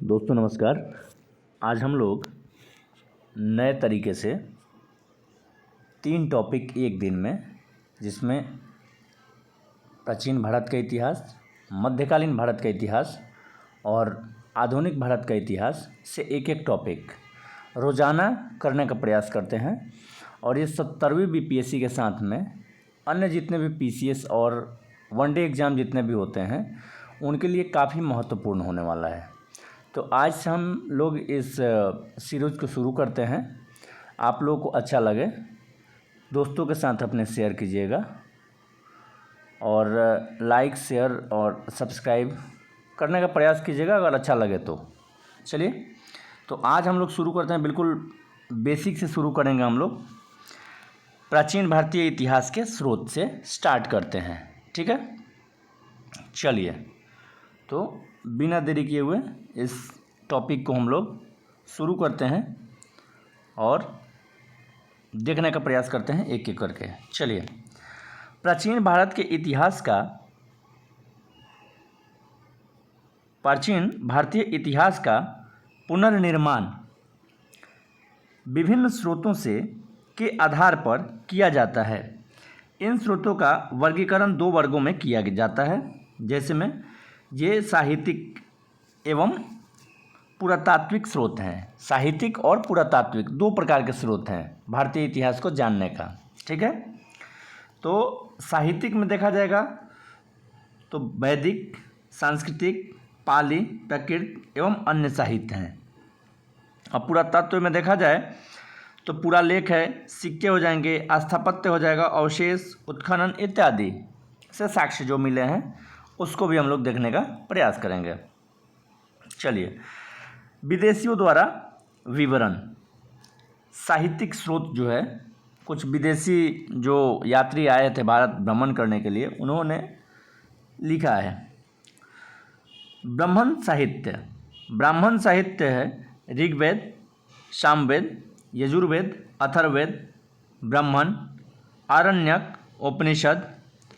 दोस्तों नमस्कार। आज हम लोग नए तरीके से 3 टॉपिक एक दिन में, जिसमें प्राचीन भारत का इतिहास, मध्यकालीन भारत का इतिहास और आधुनिक भारत का इतिहास से एक एक टॉपिक रोज़ाना करने का प्रयास करते हैं। और ये 70वीं बीपीएससी के साथ में अन्य जितने भी पीसीएस और वनडे एग्ज़ाम जितने भी होते हैं उनके लिए काफ़ी महत्वपूर्ण होने वाला है। तो आज से हम लोग इस सीरीज़ को शुरू करते हैं। आप लोगों को अच्छा लगे दोस्तों के साथ अपने शेयर कीजिएगा और लाइक शेयर और सब्सक्राइब करने का प्रयास कीजिएगा अगर अच्छा लगे तो। चलिए, तो आज हम लोग शुरू करते हैं। बिल्कुल बेसिक से शुरू करेंगे हम लोग। प्राचीन भारतीय इतिहास के स्रोत से स्टार्ट करते हैं, ठीक है। चलिए, तो बिना देरी किए हुए इस टॉपिक को हम लोग शुरू करते हैं और देखने का प्रयास करते हैं एक एक करके। चलिए, प्राचीन भारतीय इतिहास का पुनर्निर्माण विभिन्न स्रोतों से के आधार पर किया जाता है। इन स्रोतों का वर्गीकरण 2 वर्गों में किया जाता है, जैसे में ये साहित्यिक एवं पुरातात्विक स्रोत हैं। साहित्यिक और पुरातात्विक 2 प्रकार के स्रोत हैं भारतीय इतिहास को जानने का, ठीक है। तो साहित्यिक में देखा जाएगा तो वैदिक, सांस्कृतिक, पाली, प्राकृत एवं अन्य साहित्य हैं। अब पुरातत्व में देखा जाए तो पूरा लेख है, सिक्के हो जाएंगे, स्थापत्य हो जाएगा, अवशेष, उत्खनन इत्यादि से साक्ष्य जो मिले हैं उसको भी हम लोग देखने का प्रयास करेंगे। चलिए, विदेशियों द्वारा विवरण। साहित्यिक स्रोत जो है, कुछ विदेशी जो यात्री आए थे भारत भ्रमण करने के लिए, उन्होंने लिखा है। ब्राह्मण साहित्य है ऋग्वेद, सामवेद, यजुर्वेद, अथर्ववेद, ब्राह्मण, आरण्यक, उपनिषद,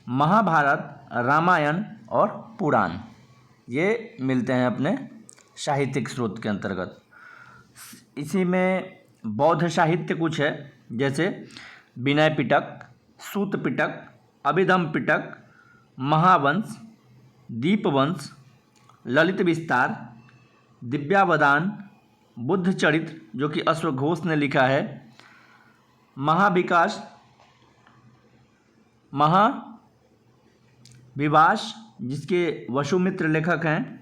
महाभारत, रामायण और पुराण, ये मिलते हैं अपने साहित्यिक स्रोत के अंतर्गत। इसी में बौद्ध साहित्य कुछ है, जैसे विनय पिटक, सूत पिटक, अभिधम पिटक, महावंश, दीपवंश, ललित विस्तार, दिव्यावदान, बुद्ध चरित्र जो कि अश्वघोष ने लिखा है, महाविभास जिसके वसुमित्र लेखक हैं,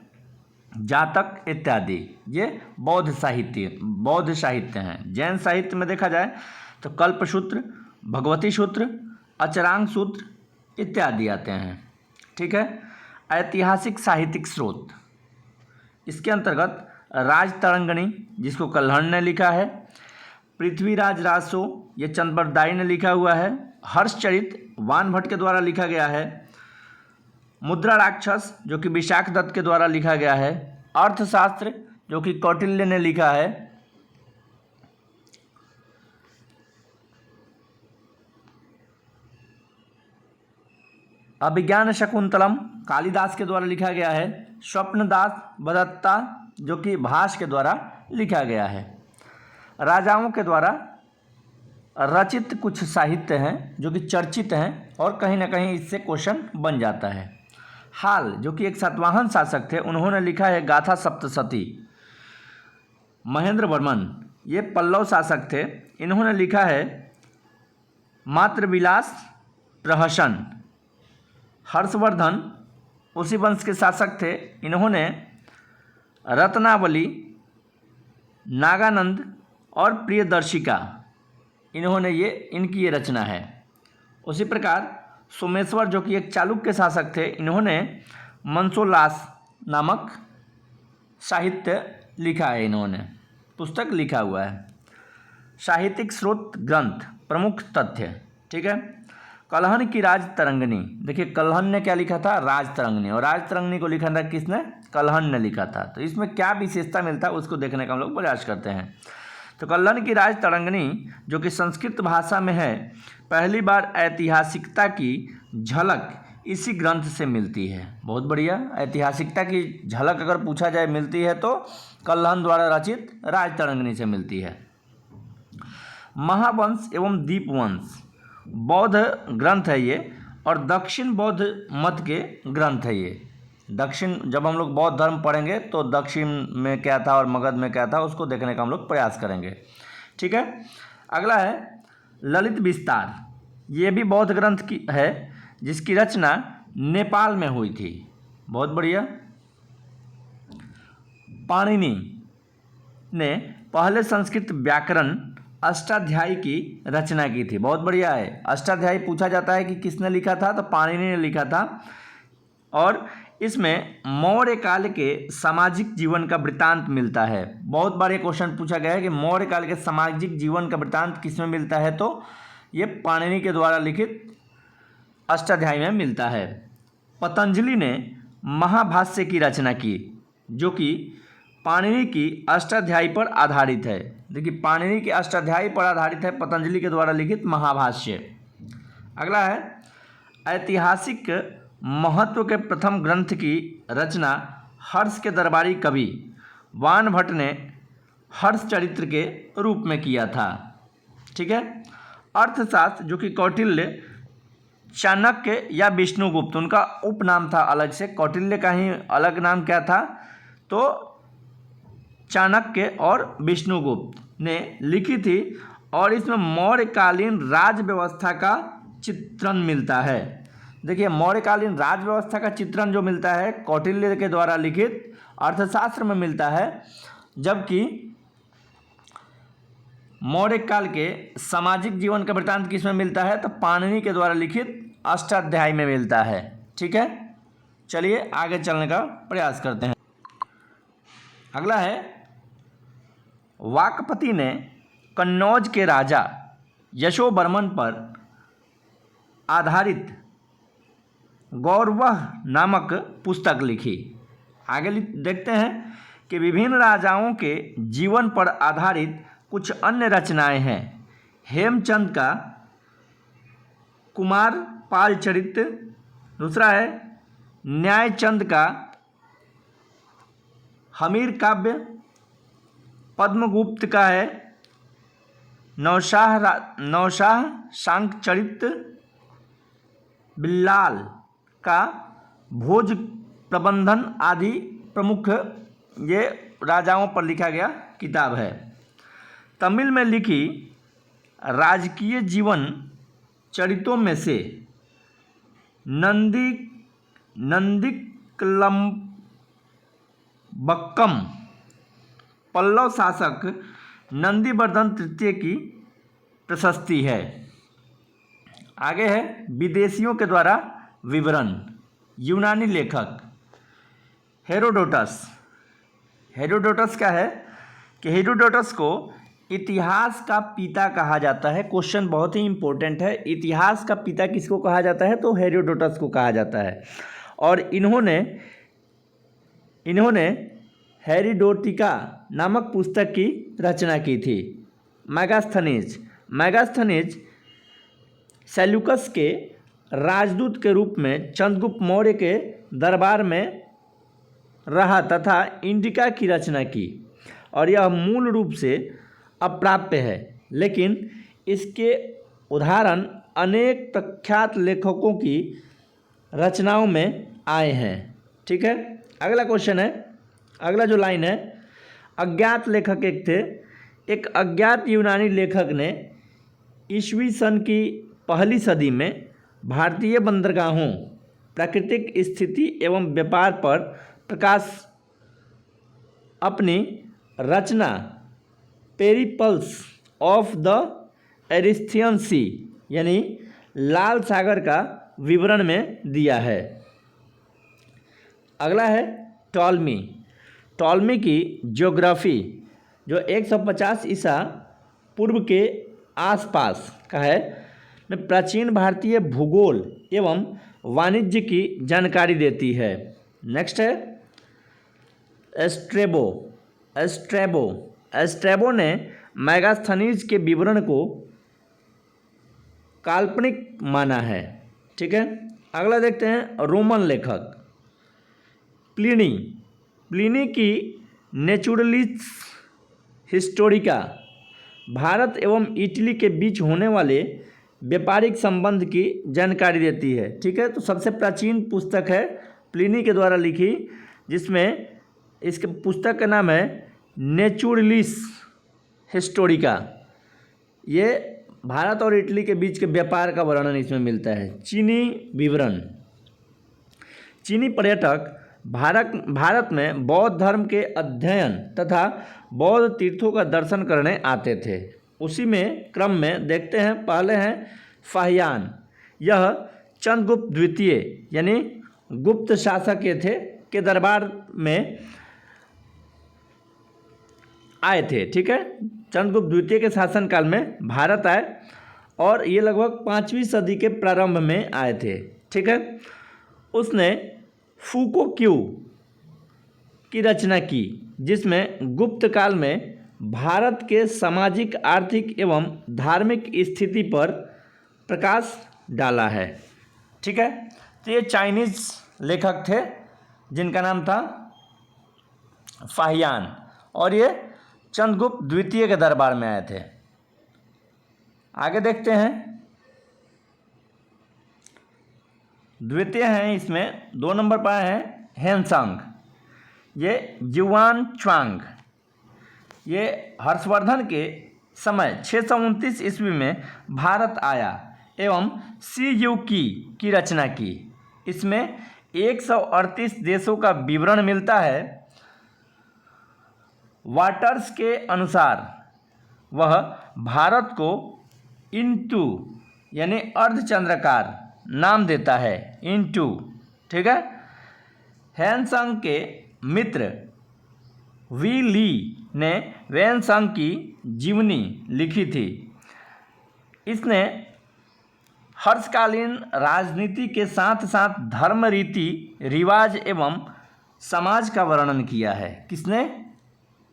जातक इत्यादि, ये बौद्ध साहित्य हैं। जैन साहित्य में देखा जाए तो कल्पसूत्र, भगवती सूत्र, अचरांग सूत्र इत्यादि आते हैं, ठीक है। ऐतिहासिक साहित्यिक स्रोत, इसके अंतर्गत राजतरंगिणी जिसको कल्हण ने लिखा है, पृथ्वीराज रासो ये चंद्रबरदाई ने लिखा हुआ है, हर्षचरित वानभट्ट के द्वारा लिखा गया है, मुद्रा राक्षस जो कि विशाख दत्त के द्वारा लिखा गया है, अर्थशास्त्र जो कि कौटिल्य ने लिखा है, अभिज्ञान शकुंतलम कालिदास के द्वारा लिखा गया है, स्वप्नदास बदत्ता जो कि भास के द्वारा लिखा गया है। राजाओं के द्वारा रचित कुछ साहित्य हैं जो कि चर्चित हैं और कहीं ना कहीं इससे क्वेश्चन बन जाता है। हाल जो कि एक सातवाहन शासक थे, उन्होंने लिखा है गाथा सप्तशती। महेंद्र वर्मन ये पल्लव शासक थे, इन्होंने लिखा है मातृविलास प्रहसन। हर्षवर्धन उसी वंश के शासक थे, इन्होंने रत्नावली, नागानंद और प्रियदर्शिका, इनकी ये रचना है। उसी प्रकार सोमेश्वर जो कि एक चालुक्य शासक थे, इन्होंने मनसोल्लास नामक साहित्य लिखा है, इन्होंने पुस्तक लिखा हुआ है। साहित्यिक स्रोत ग्रंथ प्रमुख तथ्य, ठीक है। कल्हण की राजतरंगिणी, देखिए कल्हण ने क्या लिखा था, राजतरंगिणी, और राजतरंगिणी को लिखा था किसने, कल्हण ने लिखा था। तो इसमें क्या विशेषता मिलता है उसको देखने का हम लोग प्रयास करते हैं। तो कल्हण की राजतरंगिणी जो कि संस्कृत भाषा में है, पहली बार ऐतिहासिकता की झलक इसी ग्रंथ से मिलती है। बहुत बढ़िया। ऐतिहासिकता की झलक अगर पूछा जाए मिलती है तो कल्हण द्वारा रचित राजतरंगिणी से मिलती है। महावंश एवं दीपवंश बौद्ध ग्रंथ है ये, और दक्षिण बौद्ध मत के ग्रंथ है ये। दक्षिण, जब हम लोग बौद्ध धर्म पढ़ेंगे तो दक्षिण में क्या था और मगध में क्या था उसको देखने का हम लोग प्रयास करेंगे। ठीक है। अगला है ललित विस्तार। ये भी बौद्ध ग्रंथ की है जिसकी रचना नेपाल में हुई थी। बहुत बढ़िया। पाणिनि ने पहले संस्कृत व्याकरण अष्टाध्यायी की रचना की थी। बहुत बढ़िया है। अष्टाध्यायी पूछा जाता है कि किसने लिखा था, तो पाणिनि ने लिखा था। और इसमें मौर्य काल के सामाजिक जीवन का वृत्तांत मिलता है। बहुत बार ये क्वेश्चन पूछा गया है कि मौर्य काल के सामाजिक जीवन का वृत्तांत किसमें मिलता है, तो ये पाणिनि के द्वारा लिखित अष्टाध्यायी में मिलता है। पतंजलि ने महाभाष्य की रचना की जो कि पाणिनि की अष्टाध्यायी पर आधारित है। देखिए, पाणिनि के अष्टाध्यायी पर आधारित है पतंजलि के द्वारा लिखित महाभाष्य। अगला है ऐतिहासिक महत्व के प्रथम ग्रंथ की रचना हर्ष के दरबारी कवि वानभट्ट ने हर्ष चरित्र के रूप में किया था। ठीक है। अर्थशास्त्र जो कि कौटिल्य, चाणक्य या विष्णुगुप्त, उनका उपनाम था अलग से। कौटिल्य का ही अलग नाम क्या था, तो चाणक्य और विष्णुगुप्त ने लिखी थी। और इसमें मौर्यकालीन राज व्यवस्था का चित्रण मिलता है। देखिए, मौर्यकालीन राज व्यवस्था का चित्रण जो मिलता है कौटिल्य के द्वारा लिखित अर्थशास्त्र में मिलता है, जबकि मौर्य काल के सामाजिक जीवन का वृत्तांत किसमें मिलता है, तो पाणिनि के द्वारा लिखित अष्टाध्यायी में मिलता है। ठीक है। चलिए आगे चलने का प्रयास करते हैं। अगला है वाकपति ने कन्नौज के राजा यशोवर्मन पर आधारित गौरवह नामक पुस्तक लिखी। आगे देखते हैं कि विभिन्न राजाओं के जीवन पर आधारित कुछ अन्य रचनाएं हैं। हेमचंद का कुमार पाल चरित्र, दूसरा है न्यायचंद का हमीर काव्य, पद्मगुप्त का है नौशाह शांक चरित्र, बिल्लाल का भोज प्रबंधन आदि प्रमुख ये राजाओं पर लिखा गया किताब है। तमिल में लिखी राजकीय जीवन चरितों में से नंदीकलम्बक्कम पल्लव शासक नंदीवर्धन तृतीय की प्रशस्ति है। आगे है विदेशियों के द्वारा विवरण। यूनानी लेखक हेरोडोटस। हेरोडोटस क्या है कि हेरोडोटस को इतिहास का पिता कहा जाता है। क्वेश्चन बहुत ही इंपॉर्टेंट है। इतिहास का पिता किसको कहा जाता है, तो हेरोडोटस को कहा जाता है। और इन्होंने हेरोडोटिका नामक पुस्तक की रचना की थी। मैगास्थनीज सेल्यूकस के राजदूत के रूप में चंद्रगुप्त मौर्य के दरबार में रहा तथा इंडिका की रचना की। और यह मूल रूप से अप्राप्य है, लेकिन इसके उदाहरण अनेक प्रख्यात लेखकों की रचनाओं में आए हैं। ठीक है। अगला क्वेश्चन है, अगला जो लाइन है, अज्ञात लेखक एक थे। एक अज्ञात यूनानी लेखक ने ईस्वी सन की पहली सदी में भारतीय बंदरगाहों, प्राकृतिक स्थिति एवं व्यापार पर प्रकाश अपनी रचना पेरिपल्स ऑफ द एरिस्थियन सी यानी लाल सागर का विवरण में दिया है। अगला है टॉलमी की ज्योग्राफी जो 150 ईसा पूर्व के आसपास का है, में प्राचीन भारतीय भूगोल एवं वाणिज्य की जानकारी देती है। नेक्स्ट है एस्ट्रेबो ने मैगास्थनीज के विवरण को काल्पनिक माना है। ठीक है। अगला देखते हैं रोमन लेखक प्लिनी। प्लिनी की नेचुरलिस हिस्टोरिका भारत एवं इटली के बीच होने वाले व्यापारिक संबंध की जानकारी देती है। ठीक है, तो सबसे प्राचीन पुस्तक है प्लिनी के द्वारा लिखी, जिसमें इसके पुस्तक का नाम है नेचुरलिस हिस्टोरिका। ये भारत और इटली के बीच के व्यापार का वर्णन इसमें मिलता है। चीनी विवरण। चीनी पर्यटक भारत में बौद्ध धर्म के अध्ययन तथा बौद्ध तीर्थों का दर्शन करने आते थे। उसी में क्रम में देखते हैं, पहले हैं फाहियान। यह चंद्रगुप्त द्वितीय यानी गुप्त शासक थे के दरबार में आए थे। ठीक है, चंद्रगुप्त द्वितीय के शासनकाल में भारत आए और ये लगभग 5वीं सदी के प्रारंभ में आए थे। ठीक है, उसने फूको क्यू की रचना की, जिसमें गुप्त काल में भारत के सामाजिक, आर्थिक एवं धार्मिक स्थिति पर प्रकाश डाला है। ठीक है, तो ये चाइनीज लेखक थे जिनका नाम था फाहियान और ये चंद्रगुप्त द्वितीय के दरबार में आए थे। आगे देखते हैं, द्वितीय हैं, इसमें 2 नंबर पर आए हैं हेनसांग। ये जुआन च्वांग, ये हर्षवर्धन के समय 629 ईस्वी में भारत आया एवं सी यू की रचना की। इसमें 138 देशों का विवरण मिलता है। वाटर्स के अनुसार वह भारत को इंटू यानी अर्धचंद्राकार नाम देता है, इंटू। ठीक है, हेनसांग के मित्र वी ली ने वेनसांग की जीवनी लिखी थी। इसने हर्षकालीन राजनीति के साथ साथ धर्म, रीति रिवाज एवं समाज का वर्णन किया है। किसने?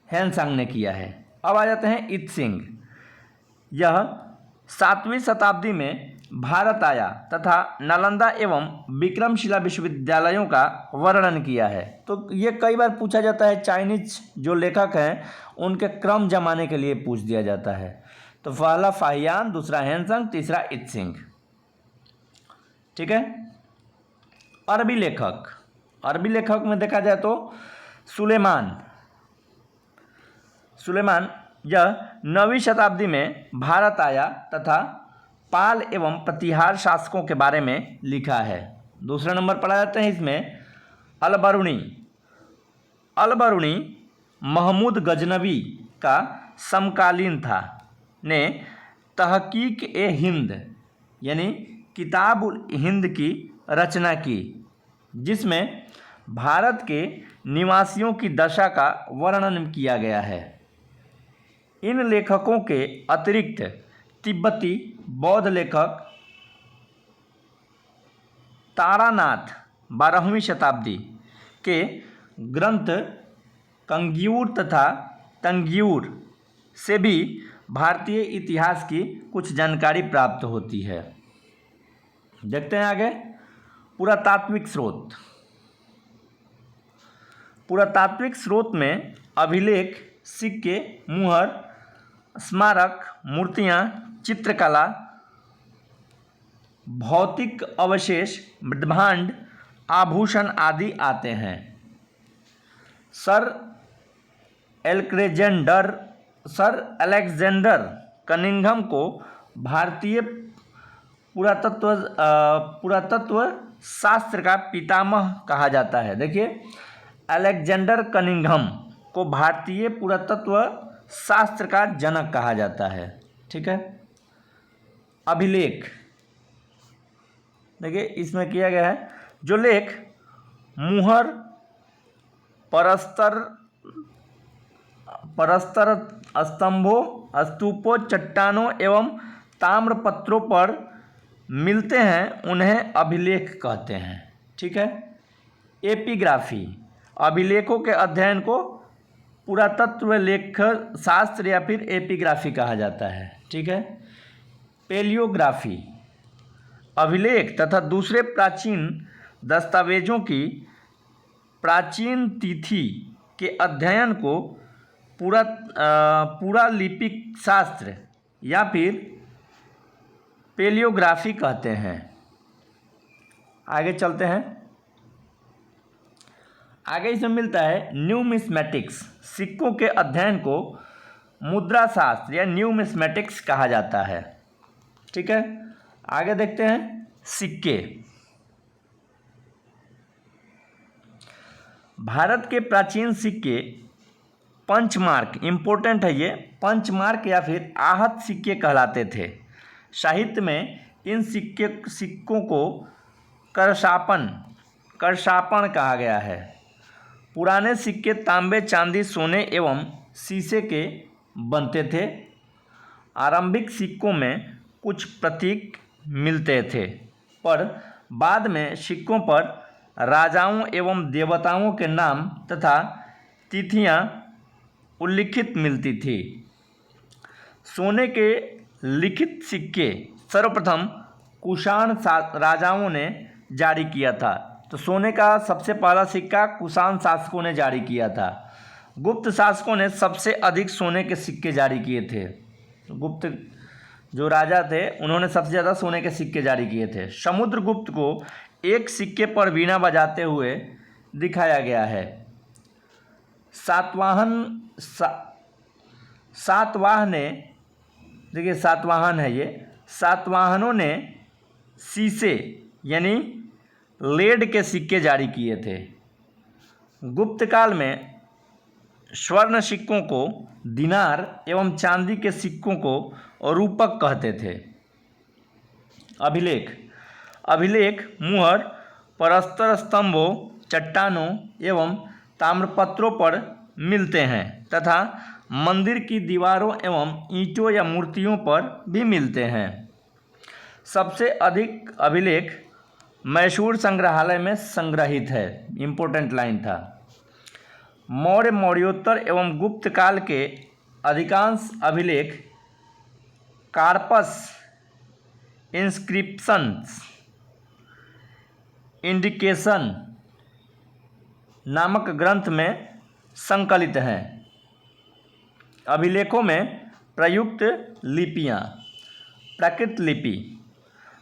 हेनसांग ने किया है। अब आ जाते हैं इत्सिंग। यह 7वीं शताब्दी में भारत आया तथा नालंदा एवं विक्रमशिला विश्वविद्यालयों का वर्णन किया है। तो ये कई बार पूछा जाता है, चाइनीज जो लेखक हैं उनके क्रम जमाने के लिए पूछ दिया जाता है। तो पहला फाहियान, दूसरा हेनसांग, तीसरा इत्सिंग। ठीक है, अरबी लेखक। अरबी लेखक में देखा जाए तो सुलेमान। यह 9वीं शताब्दी में भारत आया तथा पाल एवं प्रतिहार शासकों के बारे में लिखा है। दूसरे नंबर पर आ जाते हैं इसमें अलबरूनी महमूद गजनवी का समकालीन था, ने तहकीक ए हिंद यानी किताब उल हिंद की रचना की, जिसमें भारत के निवासियों की दशा का वर्णन किया गया है। इन लेखकों के अतिरिक्त तिब्बती बौद्ध लेखक तारानाथ 12वीं शताब्दी के ग्रंथ कंग्यूर तथा तंग्यूर से भी भारतीय इतिहास की कुछ जानकारी प्राप्त होती है। देखते हैं आगे, पुरातात्विक स्रोत। पुरातात्विक स्रोत में अभिलेख, सिक्के, मुहर, स्मारक, मूर्तियाँ, चित्रकला, भौतिक अवशेष, भांड, आभूषण आदि आते हैं। सर अलेक्जेंडर कनिंघम को भारतीय पुरातत्व शास्त्र का पितामह कहा जाता है। देखिए, अलेक्जेंडर कनिंघम को भारतीय पुरातत्व शास्त्र का जनक कहा जाता है। ठीक है, अभिलेख। देखिए, इसमें किया गया है जो लेख मुहर, परस्तर स्तंभों, स्तूपों, चट्टानों एवं ताम्रपत्रों पर मिलते हैं उन्हें अभिलेख कहते हैं। ठीक है, एपिग्राफी। अभिलेखों के अध्ययन को पुरातत्व लेख शास्त्र या फिर एपिग्राफी कहा जाता है। ठीक है, पेलियोग्राफी। अभिलेख तथा दूसरे प्राचीन दस्तावेजों की प्राचीन तिथि के अध्ययन को पुरालिपिक शास्त्र या फिर पेलियोग्राफी कहते हैं। आगे चलते हैं। आगे इसमें मिलता है न्यूमिस्मेटिक्स। सिक्कों के अध्ययन को मुद्रा शास्त्र या न्यूमिस्मेटिक्स कहा जाता है। ठीक है, आगे देखते हैं सिक्के। भारत के प्राचीन सिक्के पंचमार्क, इंपॉर्टेंट है ये, पंचमार्क या फिर आहत सिक्के कहलाते थे। साहित्य में इन सिक्कों को करशापन कहा गया है। पुराने सिक्के तांबे, चांदी, सोने एवं शीशे के बनते थे। आरंभिक सिक्कों में कुछ प्रतीक मिलते थे, पर बाद में सिक्कों पर राजाओं एवं देवताओं के नाम तथा तिथियां उल्लिखित मिलती थी। सोने के लिखित सिक्के सर्वप्रथम कुषाण राजाओं ने जारी किया था। तो सोने का सबसे पहला सिक्का कुषाण शासकों ने जारी किया था। गुप्त शासकों ने सबसे अधिक सोने के सिक्के जारी किए थे। तो गुप्त जो राजा थे उन्होंने सबसे ज़्यादा सोने के सिक्के जारी किए थे। समुद्रगुप्त को एक सिक्के पर वीणा बजाते हुए दिखाया गया है। सातवाहन ने, देखिए सातवाहन है ये, सातवाहनों ने शीशे यानी लेड के सिक्के जारी किए थे। गुप्त काल में स्वर्ण सिक्कों को दिनार एवं चांदी के सिक्कों को रूपक कहते थे। अभिलेख मुहर, प्रस्तर स्तंभों, चट्टानों एवं ताम्रपत्रों पर मिलते हैं तथा मंदिर की दीवारों एवं ईंटों या मूर्तियों पर भी मिलते हैं। सबसे अधिक अभिलेख मैसूर संग्रहालय में संग्रहित है। इम्पोर्टेंट लाइन था। मौर्योत्तर एवं गुप्त काल के अधिकांश अभिलेख कार्पस इंस्क्रिप्शंस इंडिकेशन नामक ग्रंथ में संकलित हैं। अभिलेखों में प्रयुक्त लिपियाँ। प्राकृत लिपि।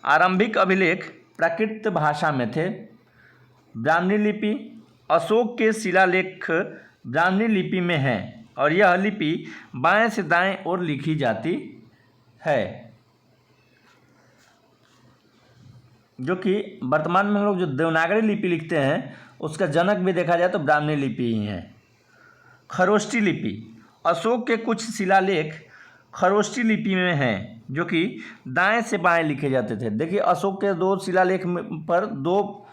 आरंभिक अभिलेख प्राकृत भाषा में थे। ब्राह्मणी लिपि। अशोक के शिलालेख ब्राह्मणी लिपि में हैं और यह लिपि बाएं से दाएं ओर लिखी जाती है, जो कि वर्तमान में हम लोग जो देवनागरी लिपि लिखते हैं उसका जनक भी देखा जाए तो ब्राह्मणी लिपि ही है। खरोष्टी लिपि। अशोक के कुछ शिलालेख खरोष्टी लिपि में हैं, जो कि दाएं से बाएं लिखे जाते थे। देखिए अशोक के दो शिलालेख पर दो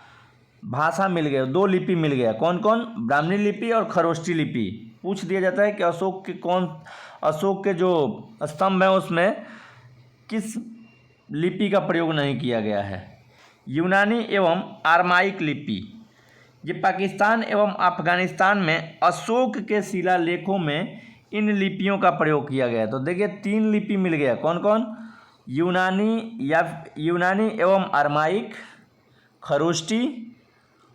भाषा मिल गए, दो लिपि मिल गया। कौन कौन? ब्राह्मणी लिपि और खरोष्टी लिपि। पूछ दिया जाता है कि अशोक के जो स्तंभ हैं उसमें किस लिपि का प्रयोग नहीं किया गया है। यूनानी एवं आरमाइक लिपि। ये पाकिस्तान एवं अफगानिस्तान में अशोक के शिलालेखों में इन लिपियों का प्रयोग किया गया। तो देखिए 3 लिपि मिल गया। कौन कौन? यूनानी एवं आरमाइक, खरोष्टी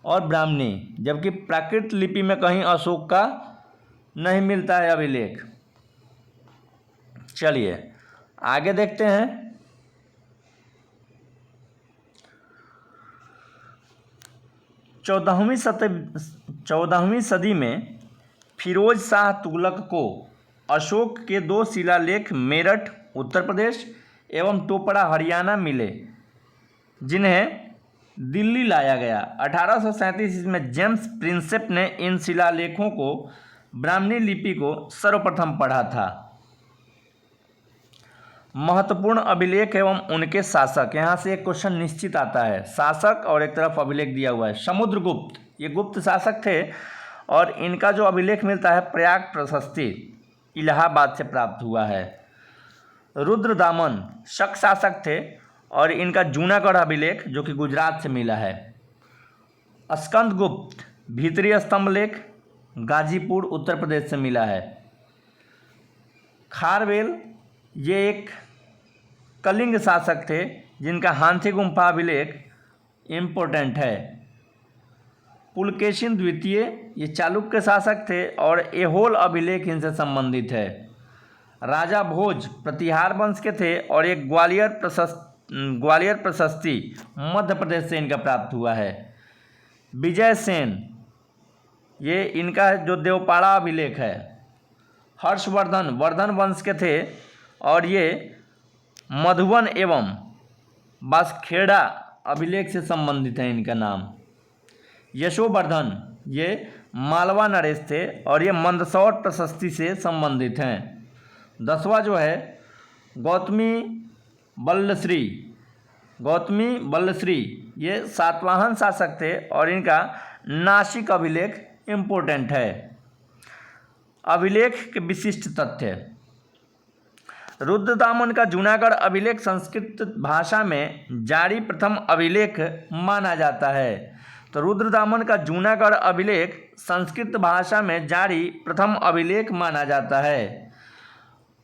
और ब्राह्मणी। जबकि प्राकृत लिपि में कहीं अशोक का नहीं मिलता है अभिलेख। चलिए आगे देखते हैं। 14वीं सदी में फिरोज शाह तुगलक को अशोक के 2 शिलालेख मेरठ उत्तर प्रदेश एवं टोपड़ा हरियाणा मिले, जिन्हें दिल्ली लाया गया। 1837 में जेम्स प्रिंसेप ने इन शिलालेखों को ब्राह्मणी लिपि को सर्वप्रथम पढ़ा था। महत्वपूर्ण अभिलेख एवं उनके शासक। यहाँ से एक क्वेश्चन निश्चित आता है। शासक और एक तरफ अभिलेख दिया हुआ है। समुद्रगुप्त, ये गुप्त शासक थे और इनका जो अभिलेख मिलता है प्रयाग प्रशस्ति इलाहाबाद से प्राप्त हुआ है। रुद्रदामन शक शासक थे और इनका जूनागढ़ अभिलेख जो कि गुजरात से मिला है। स्कंदगुप्त भीतरी स्तंभ लेख गाजीपुर उत्तर प्रदेश से मिला है। खारवेल ये एक कलिंग शासक थे जिनका हाथी गुम्फा अभिलेख इम्पोर्टेंट है। पुलकेशिन द्वितीय ये चालुक्य शासक थे और ऐहोल अभिलेख इनसे संबंधित है। राजा भोज प्रतिहार वंश के थे और एक ग्वालियर प्रशस्ति मध्य प्रदेश से इनका प्राप्त हुआ है। विजय सेन ये इनका जो देवपाड़ा अभिलेख है। हर्षवर्धन वर्धन वंश के थे और ये मधुबन एवं बांसखेड़ा अभिलेख से संबंधित है इनका नाम। यशोवर्धन ये मालवा नरेश थे और ये मंदसौर प्रशस्ति से संबंधित हैं। 10वां जो है गौतमी बल्लश्री ये सातवाहन शासक थे और इनका नासिक अभिलेख इम्पोर्टेंट है। अभिलेख के विशिष्ट तथ्य। रुद्रदामन का जूनागढ़ अभिलेख संस्कृत भाषा में जारी प्रथम अभिलेख माना जाता है। तो रुद्रदामन का जूनागढ़ अभिलेख संस्कृत भाषा में जारी प्रथम अभिलेख माना जाता है।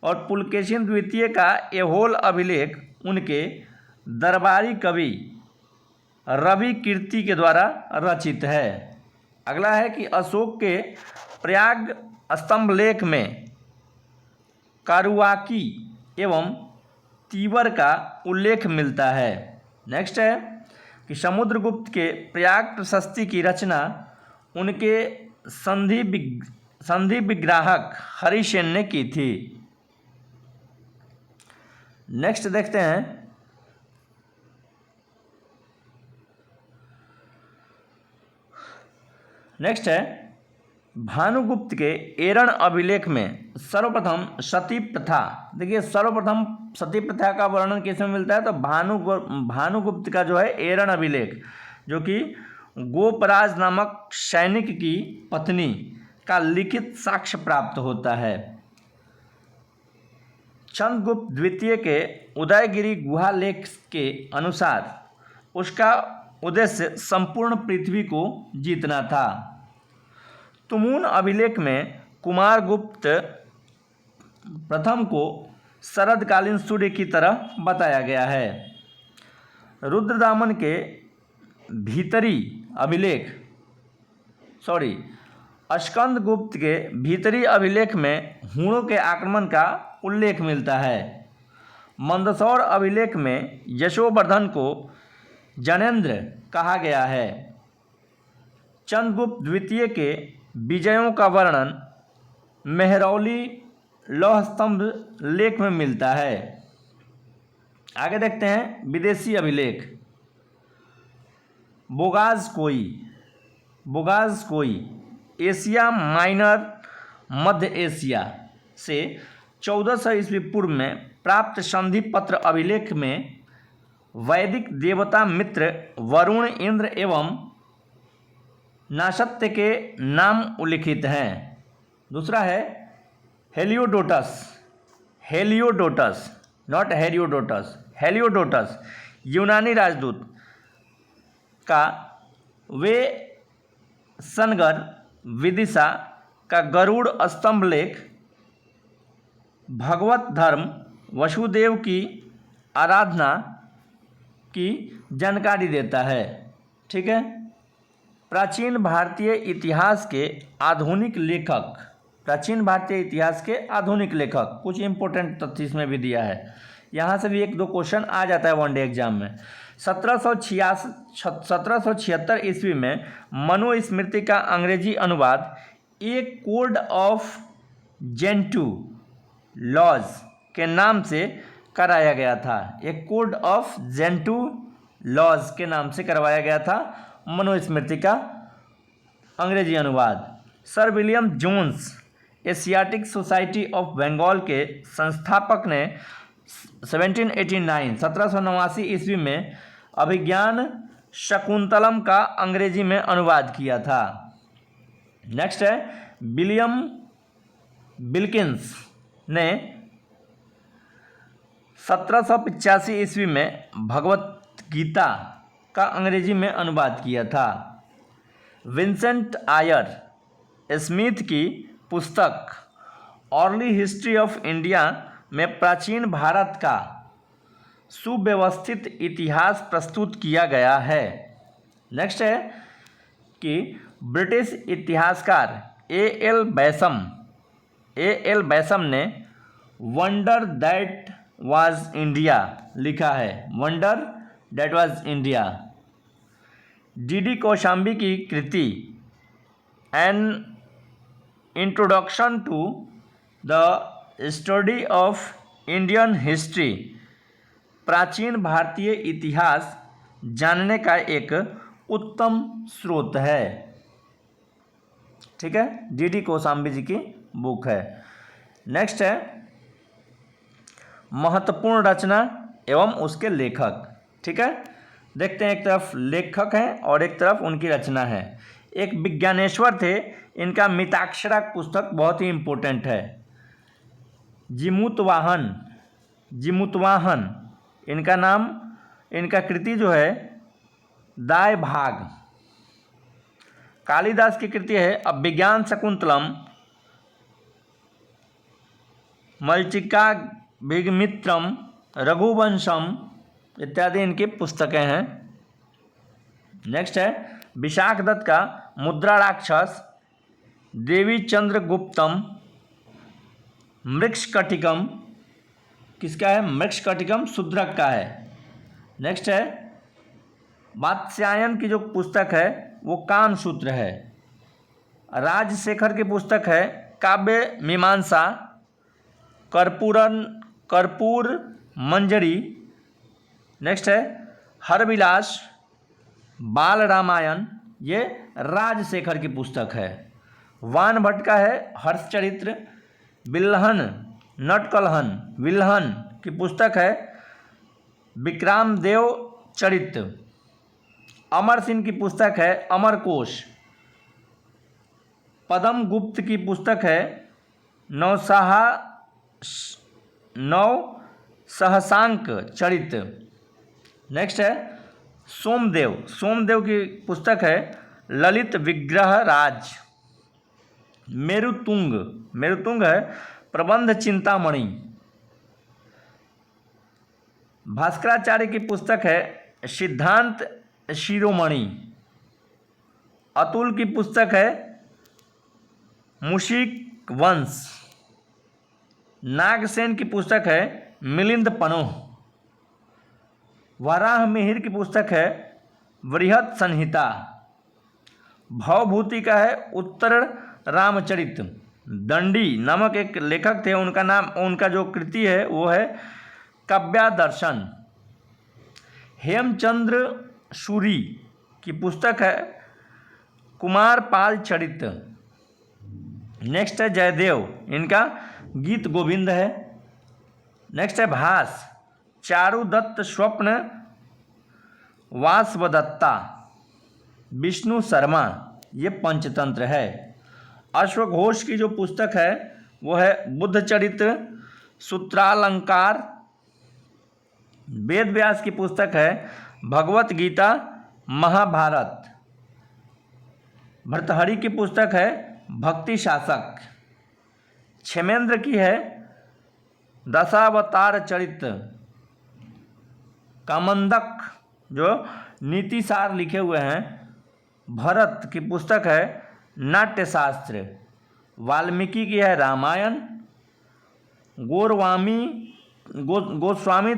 और पुलकेशिन द्वितीय का ऐहोल अभिलेख उनके दरबारी कवि रवि कीर्ति के द्वारा रचित है। अगला है कि अशोक के प्रयाग स्तंभ लेख में कारुआकी एवं तीवर का उल्लेख मिलता है। नेक्स्ट है कि समुद्रगुप्त के प्रयाग प्रशस्ति की रचना उनके संधि विग्राहक हरिसेन ने की थी। नेक्स्ट देखते हैं नेक्स्ट है भानुगुप्त के एरण अभिलेख में सर्वप्रथम सती प्रथा। देखिए सर्वप्रथम सती प्रथा का वर्णन किसमें मिलता है तो भानुगुप्त का जो है एरण अभिलेख जो कि गोपराज नामक सैनिक की पत्नी का लिखित साक्ष्य प्राप्त होता है। चंद्रगुप्त द्वितीय के उदयगिरी गुहा लेख के अनुसार उसका उद्देश्य संपूर्ण पृथ्वी को जीतना था। तुमून अभिलेख में कुमारगुप्त प्रथम को शरदकालीन सूर्य की तरह बताया गया है। रुद्रदामन के भीतरी अभिलेख स्कंदगुप्त के भीतरी अभिलेख में हूणों के आक्रमण का उल्लेख मिलता है। मंदसौर अभिलेख में यशोवर्धन को जनेंद्र कहा गया है। चंद्रगुप्त द्वितीय के विजयों का वर्णन मेहरौली लौह स्तंभ लेख में मिलता है। आगे देखते हैं विदेशी अभिलेख। बोगाज कोई एशिया माइनर मध्य एशिया से 1400 ईस्वी पूर्व में प्राप्त संधि पत्र अभिलेख में वैदिक देवता मित्र वरुण इंद्र एवं नासत्य के नाम उल्लिखित हैं। दूसरा है हेलियोडोटस यूनानी राजदूत का वे सनगर विदिशा का गरुड़ स्तंभ लेख भगवत धर्म वसुदेव की आराधना की जानकारी देता है। ठीक है। प्राचीन भारतीय इतिहास के आधुनिक लेखक कुछ इंपॉर्टेंट तथ्य इसमें भी दिया है। यहाँ से भी 1-2 क्वेश्चन आ जाता है वनडे एग्जाम में। 1776 ईस्वी में मनुस्मृति का अंग्रेजी अनुवाद एक कोड ऑफ जेंटू लॉज के नाम से कराया गया था। एक कोड ऑफ जेंटू लॉज के नाम से करवाया गया था मनुस्मृति का अंग्रेजी अनुवाद। Sir William Jones Asiatic Society of Bengal के संस्थापक ने 1789 ईस्वी में अभिज्ञान शकुंतलम का अंग्रेजी में अनुवाद किया था। नेक्स्ट है विलियम विल्किंस ने 1785 ईस्वी में भगवत गीता का अंग्रेजी में अनुवाद किया था। विंसेंट आयर स्मिथ की पुस्तक अर्ली हिस्ट्री ऑफ इंडिया में प्राचीन भारत का सुव्यवस्थित इतिहास प्रस्तुत किया गया है। नेक्स्ट है कि ब्रिटिश इतिहासकार ए एल बैसम ने वंडर दैट वाज इंडिया लिखा है। Wonder that was India. D Kosambi की कृति an introduction to the study of Indian history प्राचीन भारतीय इतिहास जानने का एक उत्तम स्रोत है। ठीक है, डी कौशाम्बी जी की बुक है। नेक्स्ट है महत्वपूर्ण रचना एवं उसके लेखक। ठीक है, देखते हैं, एक तरफ लेखक हैं और एक तरफ उनकी रचना है। एक विज्ञानेश्वर थे, इनका मिताक्षरा पुस्तक बहुत ही इम्पोर्टेंट है। जिमुतवाहन इनका नाम, इनका कृति जो है दाय भाग। कालिदास की कृति है अभिज्ञान शकुंतलम, मरीचिका भीगमित्रम, रघुवंशम इत्यादि इनकी पुस्तकें हैं। नेक्स्ट है विशाख दत्त का मुद्रा राक्षस, देवी चंद्रगुप्तम, मृक्षकटिकम किसका है? मृक्षकटिकम शूद्रक का है। नेक्स्ट है वात्स्यायन की जो पुस्तक है वो कामसूत्र है। राजशेखर की पुस्तक है काव्य मीमांसा, कर्पूर मंजरी। नेक्स्ट है हरविलास, बाल रामायण, ये राजशेखर की पुस्तक है। वान भट्ट का है हर्षचरित्र, बिल्हन नटकलहन विल्हन की पुस्तक है विक्रमदेव चरित। अमर सिंह की पुस्तक है अमरकोश। पदम गुप्त की पुस्तक है नौ सहसांक चरित। नेक्स्ट है सोमदेव की पुस्तक है ललित विग्रह राज। मेरुतुंग है प्रबंध चिंतामणि। भास्कराचार्य की पुस्तक है सिद्धांत शिरोमणि। अतुल की पुस्तक है मुशिक वंश। नागसेन की पुस्तक है मिलिंद पनोह। वराह मिहिर की पुस्तक है बृहत संहिता। भवभूति का है उत्तर रामचरित। दंडी नामक एक लेखक थे, उनका जो कृति है वो है काव्यादर्शन। हेमचंद्र सूरी की पुस्तक है कुमारपाल चरित। नेक्स्ट है जयदेव, इनका गीत गोविंद है। नेक्स्ट है भास, चारुदत्त स्वप्न वासवदत्ता। विष्णु शर्मा, ये पंचतंत्र है। अश्वघोष की जो पुस्तक है वो है बुद्ध चरित्र सूत्रालंकार। वेद व्यास की पुस्तक है भगवत गीता महाभारत। भर्तृहरि की पुस्तक है भक्ति शासक। क्षेमेंद्र की है दशावतार चरित्र। कामंदक जो नीतिसार लिखे हुए हैं। भरत की पुस्तक है नाट्यशास्त्र। वाल्मीकि की है रामायण। गोस्वामी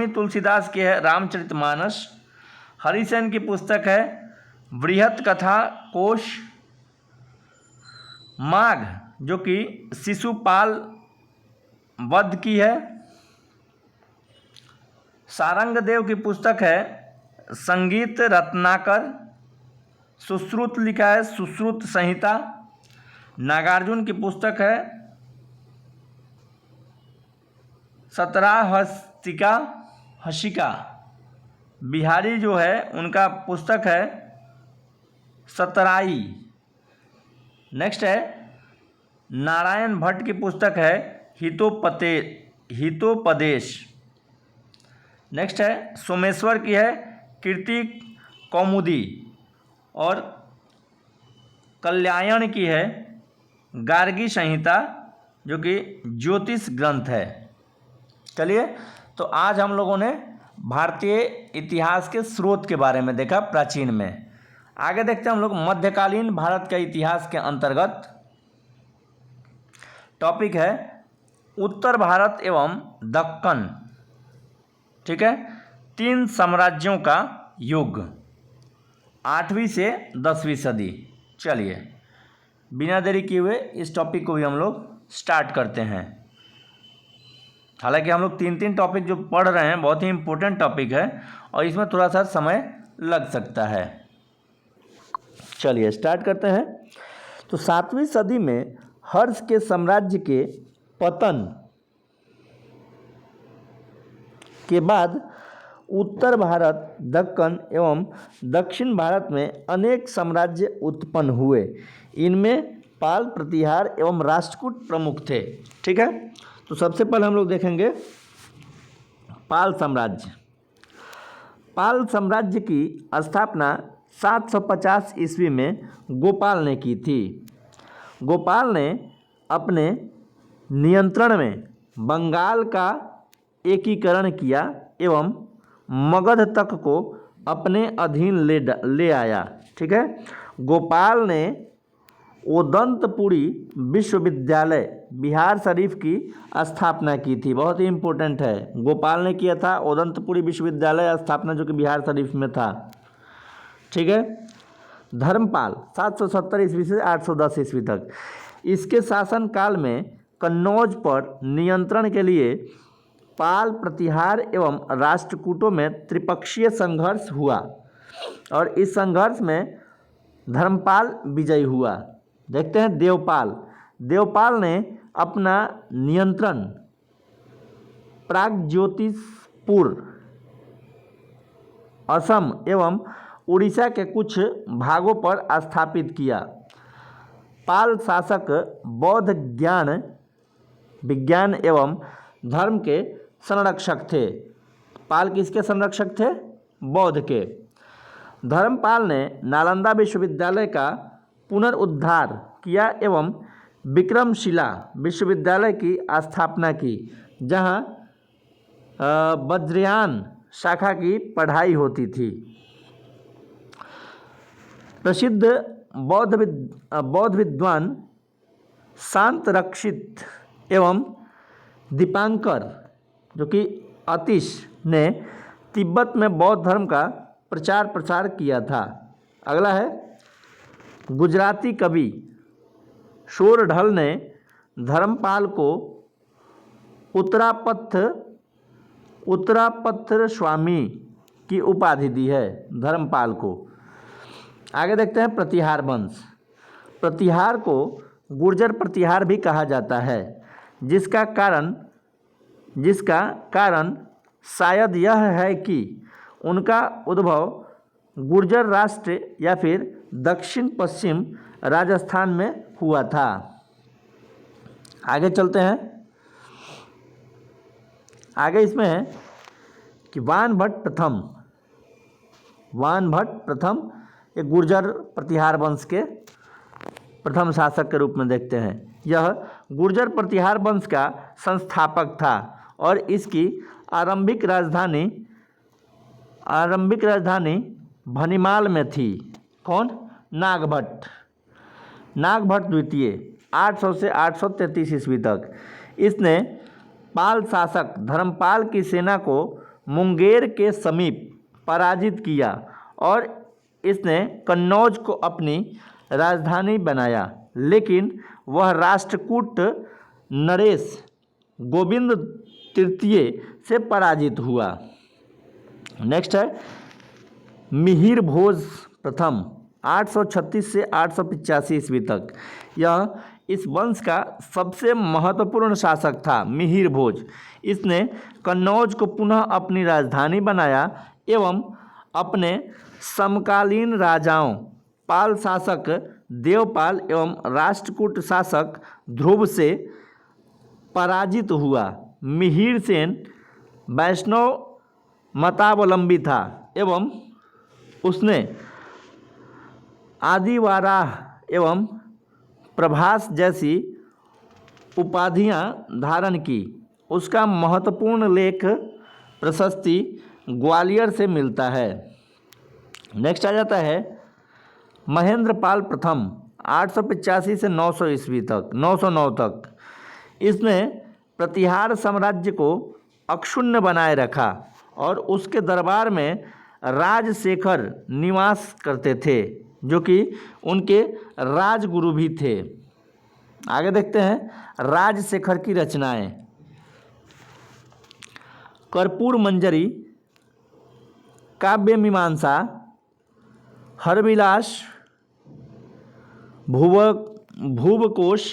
तुलसीदास की है रामचरितमानस। हरिसेन की पुस्तक है बृहत कथा कोश। माघ जो कि शिशुपाल वध की है। सारंगदेव की पुस्तक है संगीत रत्नाकर। सुश्रुत लिखा है सुश्रुत संहिता। नागार्जुन की पुस्तक है हसिका। बिहारी जो है उनका पुस्तक है सतराई। नेक्स्ट है नारायण भट्ट की पुस्तक है हितोपदेश। नेक्स्ट है सोमेश्वर की है कीर्ति कौमुदी। और कल्याण की है गार्गी संहिता जो कि ज्योतिष ग्रंथ है। चलिए, तो आज हम लोगों ने भारतीय इतिहास के स्रोत के बारे में देखा प्राचीन में। आगे देखते हैं हम लोग मध्यकालीन भारत के इतिहास के अंतर्गत टॉपिक है उत्तर भारत एवं दक्कन। ठीक है, 3 साम्राज्यों का युग 8वीं से 10वीं सदी। चलिए बिना देरी किए हुए इस टॉपिक को भी हम लोग स्टार्ट करते हैं। हालांकि हम लोग 3 टॉपिक जो पढ़ रहे हैं बहुत ही इम्पोर्टेंट टॉपिक है और इसमें थोड़ा सा समय लग सकता है। चलिए स्टार्ट करते हैं। तो 7वीं सदी में हर्ष के साम्राज्य के पतन के बाद उत्तर भारत, दक्कन एवं दक्षिण भारत में अनेक साम्राज्य उत्पन्न हुए। इनमें पाल, प्रतिहार एवं राष्ट्रकूट प्रमुख थे। ठीक है, तो सबसे पहले हम लोग देखेंगे पाल साम्राज्य। पाल साम्राज्य की स्थापना 750 ईस्वी में गोपाल ने की थी। गोपाल ने अपने नियंत्रण में बंगाल का एकीकरण किया एवं मगध तक को अपने अधीन ले आया। ठीक है, गोपाल ने ओदंतपुरी विश्वविद्यालय बिहार शरीफ की स्थापना की थी। बहुत ही इम्पोर्टेंट है, गोपाल ने किया था ओदंतपुरी विश्वविद्यालय स्थापना, जो कि बिहार शरीफ में था। ठीक है, धर्मपाल 770 ईस्वी से 810 ईस्वी तक, इसके शासनकाल में कन्नौज पर नियंत्रण के लिए पाल, प्रतिहार एवं राष्ट्रकूटों में त्रिपक्षीय संघर्ष हुआ और इस संघर्ष में धर्मपाल विजयी हुआ। देखते हैं देवपाल ने अपना नियंत्रण प्रागज्योतिषपुर, असम एवं उड़ीसा के कुछ भागों पर स्थापित किया। पाल शासक बौद्ध विज्ञान एवं धर्म के संरक्षक थे। पाल किसके संरक्षक थे? बौद्ध के। धर्मपाल ने नालंदा विश्वविद्यालय का पुनरुद्धार किया एवं विक्रमशिला विश्वविद्यालय की स्थापना की, जहां वज्रयान शाखा की पढ़ाई होती थी। प्रसिद्ध बौद्ध विद्वान शांतरक्षित एवं दीपांकर, जो कि अतिश, ने तिब्बत में बौद्ध धर्म का प्रचार प्रसार किया था। अगला है गुजराती कवि शोरढल ने धर्मपाल को उत्तरापत्र स्वामी की उपाधि दी है, धर्मपाल को। आगे देखते हैं प्रतिहार वंश। प्रतिहार को गुर्जर प्रतिहार भी कहा जाता है, जिसका कारण शायद यह है कि उनका उद्भव गुर्जर राष्ट्र या फिर दक्षिण पश्चिम राजस्थान में हुआ था। आगे चलते हैं। आगे इसमें है कि वानभट्ट प्रथम एक गुर्जर प्रतिहार वंश के प्रथम शासक के रूप में देखते हैं। यह गुर्जर प्रतिहार वंश का संस्थापक था और इसकी आरंभिक राजधानी भनिमाल में थी। कौन? नागभट्ट द्वितीय 800 से 833 ईस्वी तक। इसने पाल शासक धर्मपाल की सेना को मुंगेर के समीप पराजित किया और इसने कन्नौज को अपनी राजधानी बनाया, लेकिन वह राष्ट्रकूट नरेश गोविंद तृतीय से पराजित हुआ। नेक्स्ट है मिहिर भोज प्रथम 836 से 885 ईस्वी तक। यह इस वंश का सबसे महत्वपूर्ण शासक था, मिहिर भोज। इसने कन्नौज को पुनः अपनी राजधानी बनाया एवं अपने समकालीन राजाओं पाल शासक देवपाल एवं राष्ट्रकूट शासक ध्रुव से पराजित हुआ। मिहिर सेन वैष्णव मतावलंबी था एवं उसने आदिवाराह एवं प्रभास जैसी उपाधियां धारण की उसका महत्वपूर्ण लेख प्रशस्ति ग्वालियर से मिलता है। नेक्स्ट आ जाता है महेंद्रपाल प्रथम 885 से 900 ईस्वी तक 909 तक। इसने प्रतिहार साम्राज्य को अक्षुण्ण बनाए रखा और उसके दरबार में राजशेखर निवास करते थे, जो कि उनके राजगुरु भी थे। आगे देखते हैं राजशेखर की रचनाएं। कर्पूर मंजरी, काव्य मीमांसा, हरविलास, भुवकोश,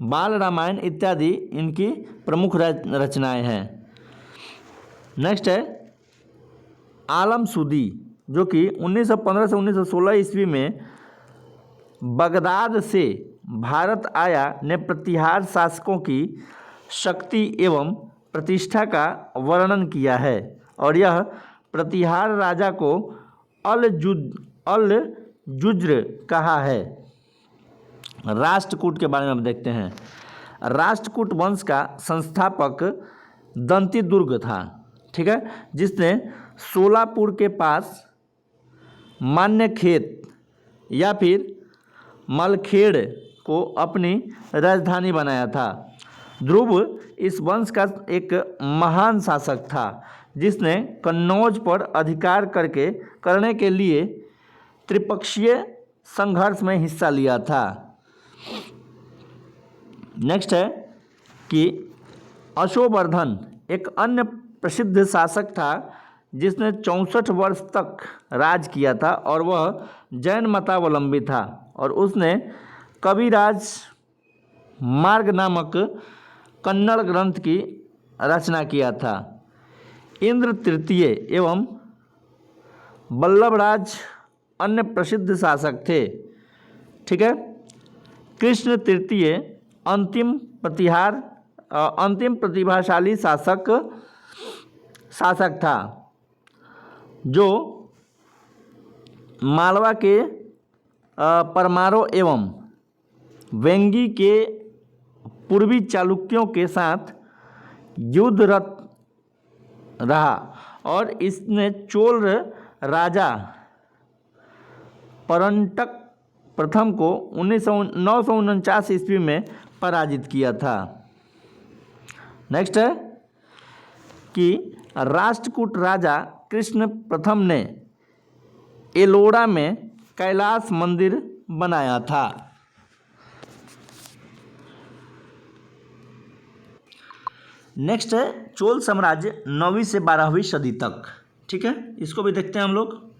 बाल रामायण इत्यादि इनकी प्रमुख रचनाएं हैं। नेक्स्ट है आलमसूदी, जो कि 1915 से 1916 ईस्वी में बगदाद से भारत आया, ने प्रतिहार शासकों की शक्ति एवं प्रतिष्ठा का वर्णन किया है और यह प्रतिहार राजा को अल जुज्र कहा है। राष्ट्रकूट के बारे में हम देखते हैं। राष्ट्रकूट वंश का संस्थापक दंतीदुर्ग था, ठीक है, जिसने सोलापुर के पास मान्यखेत या फिर मलखेड़ को अपनी राजधानी बनाया था। ध्रुव इस वंश का एक महान शासक था, जिसने कन्नौज पर अधिकार करने के लिए त्रिपक्षीय संघर्ष में हिस्सा लिया था। नेक्स्ट है कि अशोवर्धन एक अन्य प्रसिद्ध शासक था, जिसने 64 वर्ष तक राज किया था और वह जैन मतावलंबी था और उसने कविराज मार्ग नामक कन्नड़ ग्रंथ की रचना किया था। इंद्र तृतीय एवं बल्लभराज अन्य प्रसिद्ध शासक थे, ठीक है। कृष्ण तृतीय अंतिम प्रतिभाशाली शासक था, जो मालवा के परमारो एवं वेंगी के पूर्वी चालुक्यों के साथ युद्धरत रहा और इसने चोल राजा परंटक प्रथम को 949 ईस्वी में पराजित किया था। नेक्स्ट है कि राष्ट्रकूट राजा कृष्ण प्रथम ने एलोरा में कैलाश मंदिर बनाया था। नेक्स्ट है चोल साम्राज्य 9वीं से 12वीं सदी तक, ठीक है, इसको भी देखते हैं हम लोग।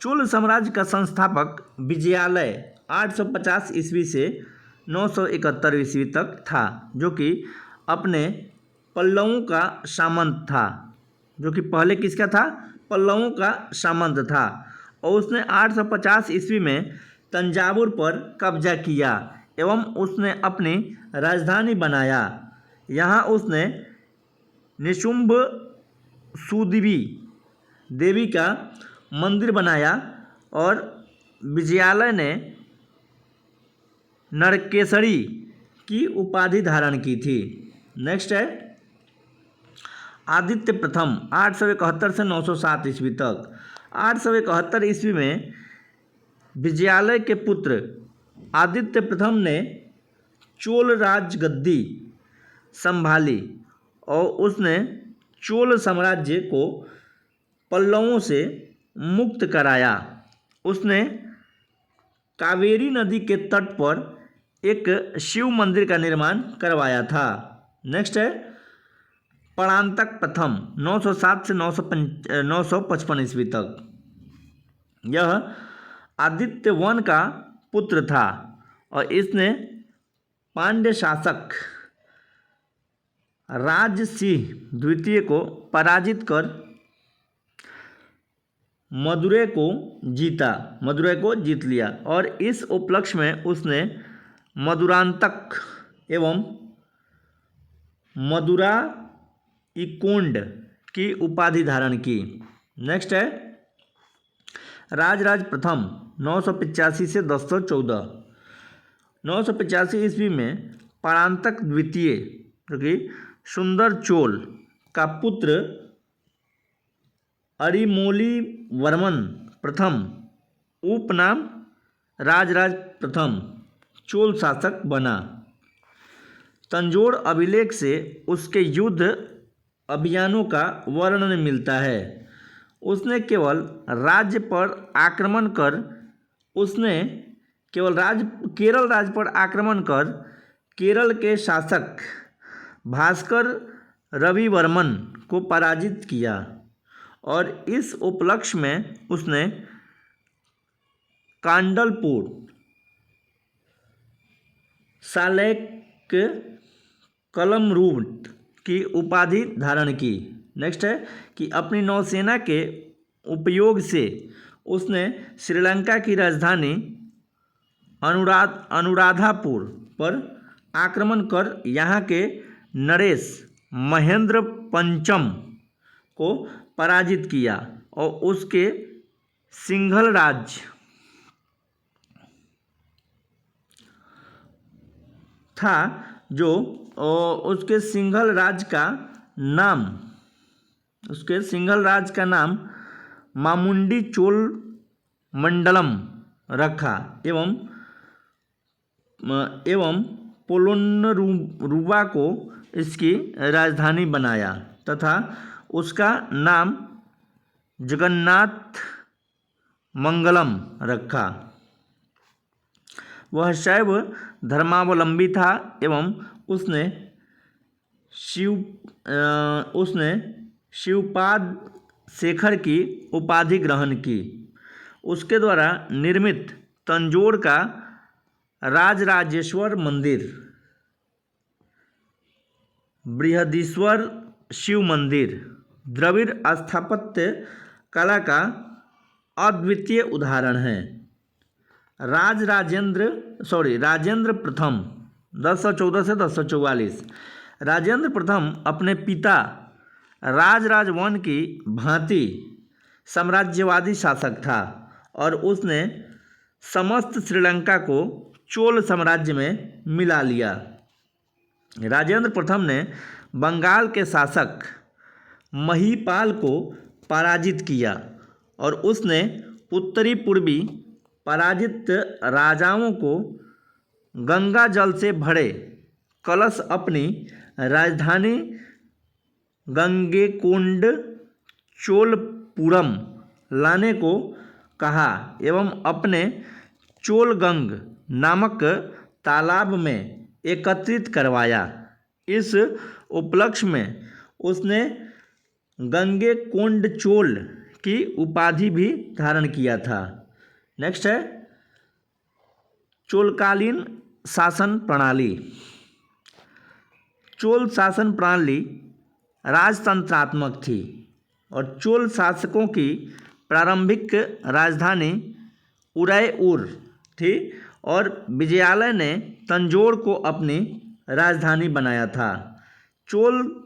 चोल साम्राज्य का संस्थापक विजयालय 850 ईस्वी से 971 ईस्वी तक था, जो कि अपने पल्लवों का सामंत था, जो कि पहले किसका था? पल्लवों का सामंत था और उसने 850 ईस्वी में तंजावुर पर कब्जा किया एवं उसने अपनी राजधानी बनाया। यहाँ उसने निशुंभ सुदेवी देवी का मंदिर बनाया और विजयालय ने नरकेसरी की उपाधि धारण की थी। नेक्स्ट है आदित्य प्रथम 871 से 907 ईस्वी तक। 871 ईस्वी में विजयालय के पुत्र आदित्य प्रथम ने चोल राजगद्दी संभाली और उसने चोल साम्राज्य को पल्लवों से मुक्त कराया। उसने कावेरी नदी के तट पर एक शिव मंदिर का निर्माण करवाया था। नेक्स्ट है परांतक प्रथम 907 से 955 ईस्वी तक। यह आदित्य वन का पुत्र था और इसने पांड्य शासक राजसिंह द्वितीय को पराजित कर मदुरै को जीत लिया और इस उपलक्ष्य में उसने मदुरांतक एवं मदुरा इकोंड की उपाधि धारण की। नेक्स्ट है राजराज प्रथम 985 से 1014। 985 ईस्वी में परांतक द्वितीय जो कि सुंदर चोल का पुत्र अरिमोली वर्मन प्रथम उपनाम राजराज प्रथम चोल शासक बना। तंजोर अभिलेख से उसके युद्ध अभियानों का वर्णन मिलता है। उसने केवल राज्य पर आक्रमण कर केरल राज्य पर आक्रमण कर केरल के शासक भास्कर रविवर्मन को पराजित किया और इस उपलक्ष्य में उसने कांडलपुर सालेक कलमरूट की उपाधि धारण की। नेक्स्ट है कि अपनी नौसेना के उपयोग से उसने श्रीलंका की राजधानी अनुराधापुर पर आक्रमण कर यहाँ के नरेश महेंद्र पंचम को पराजित किया और उसके सिंघल राज्य था जो उसके सिंघल राज्य का नाम मामुंडी चोल मंडलम रखा एवं पोलोन्नरुवा को इसकी राजधानी बनाया तथा उसका नाम जगन्नाथ मंगलम रखा। वह शैव धर्मावलंबी था एवं उसने शिवपाद शेखर की उपाधि ग्रहण की। उसके द्वारा निर्मित तंजोर का राजराजेश्वर मंदिर, बृहदीश्वर शिव मंदिर द्रविड़ स्थापत्य कला का अद्वितीय उदाहरण है। राजेंद्र प्रथम 1014 से 1044। राजेंद्र प्रथम अपने पिता राजराज वन की भांति साम्राज्यवादी शासक था और उसने समस्त श्रीलंका को चोल साम्राज्य में मिला लिया। राजेंद्र प्रथम ने बंगाल के शासक महीपाल को पराजित किया और उसने उत्तरी पूर्वी पराजित राजाओं को गंगा जल से भरे कलश अपनी राजधानी गंगेकोंड चोलपुरम लाने को कहा एवं अपने चोलगंग नामक तालाब में एकत्रित करवाया। इस उपलक्ष्य में उसने गंगेकोंड चोल की उपाधि भी धारण किया था। नेक्स्ट है चोलकालीन शासन प्रणाली। चोल शासन प्रणाली राजतंत्रात्मक थी और चोल शासकों की प्रारंभिक राजधानी उदयपुर थी और विजयालय ने तंजौर को अपनी राजधानी बनाया था। चोल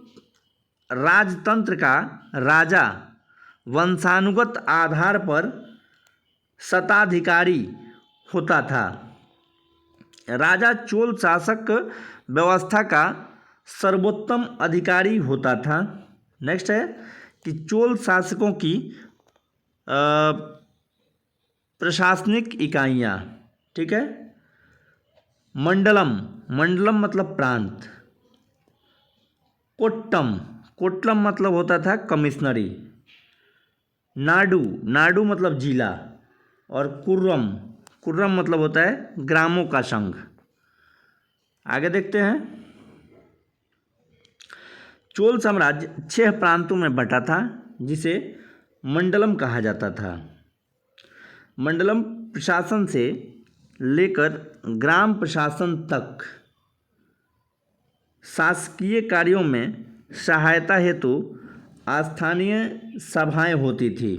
राजतंत्र का राजा वंशानुगत आधार पर शताधिकारी होता था। राजा चोल शासक व्यवस्था का सर्वोत्तम अधिकारी होता था। नेक्स्ट है कि चोल शासकों की प्रशासनिक इकाइयाँ, ठीक है। मंडलम मतलब प्रांत। कोट्टम मतलब होता था कमिश्नरी। नाडु मतलब जिला और कुर्रम मतलब होता है ग्रामों का संघ। आगे देखते हैं। चोल साम्राज्य 6 प्रांतों में बटा था जिसे मंडलम कहा जाता था। मंडलम प्रशासन से लेकर ग्राम प्रशासन तक शासकीय कार्यों में सहायता हेतु स्थानीय सभाएं होती थी।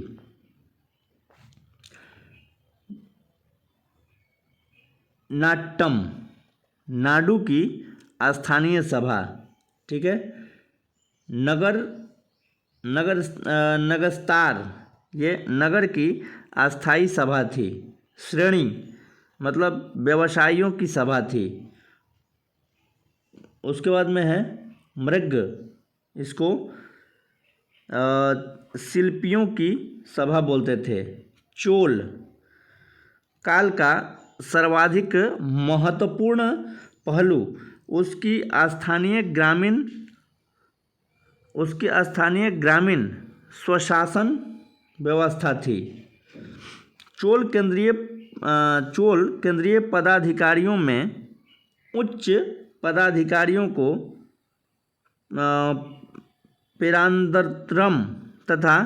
नाडु की स्थानीय सभा, ठीक है। नगस्तार ये नगर की अस्थाई सभा थी। श्रेणी मतलब व्यवसायियों की सभा थी। उसके बाद में है मृग, इसको शिल्पियों की सभा बोलते थे। चोल, काल का सर्वाधिक महत्वपूर्ण पहलू उसकी स्थानीय ग्रामीण स्वशासन व्यवस्था थी। चोल केंद्रीय पदाधिकारियों में उच्च पदाधिकारियों को पेरांदत्रम तथा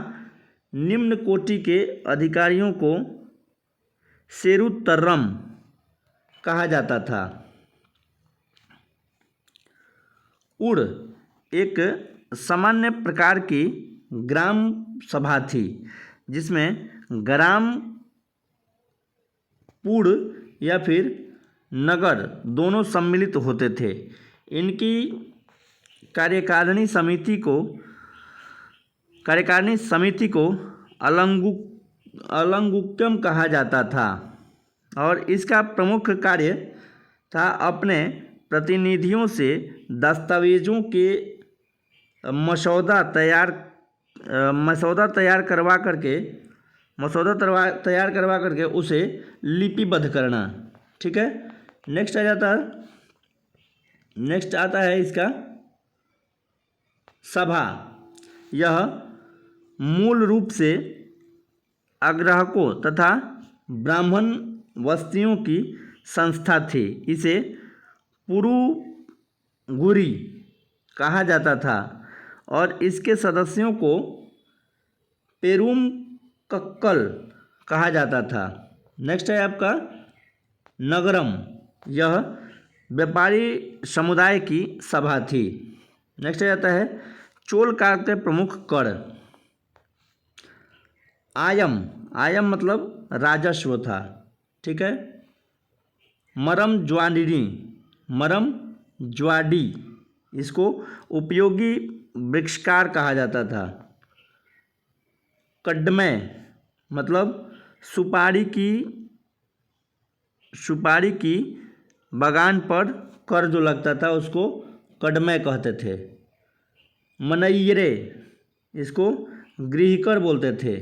निम्न कोटि के अधिकारियों को सेरुतर्रम कहा जाता था। उड़ एक सामान्य प्रकार की ग्राम सभा थी जिसमें ग्राम पुड़ या फिर नगर दोनों सम्मिलित होते थे। इनकी कार्यकारिणी समिति को अलंगुक्यम कहा जाता था और इसका प्रमुख कार्य था अपने प्रतिनिधियों से दस्तावेजों के मसौदा तैयार करवा करके उसे लिपिबद्ध करना। ठीक है, नेक्स्ट आता है इसका सभा। यह मूल रूप से अग्राहकों तथा ब्राह्मण वस्तियों की संस्था थी। इसे पुरुगुरी कहा जाता था और इसके सदस्यों को पेरुम कक्कल कहा जाता था। नेक्स्ट है आपका नगरम। यह व्यापारी समुदाय की सभा थी। नेक्स्ट आता है चोल काल के प्रमुख कर। आयम मतलब राजस्व था। ठीक है, मरम ज्वाडी इसको उपयोगी वृक्षकार कहा जाता था। कड्डमय मतलब सुपारी की बागान पर कर जो लगता था उसको कड्डमय कहते थे। मनैयरे इसको गृहकर बोलते थे।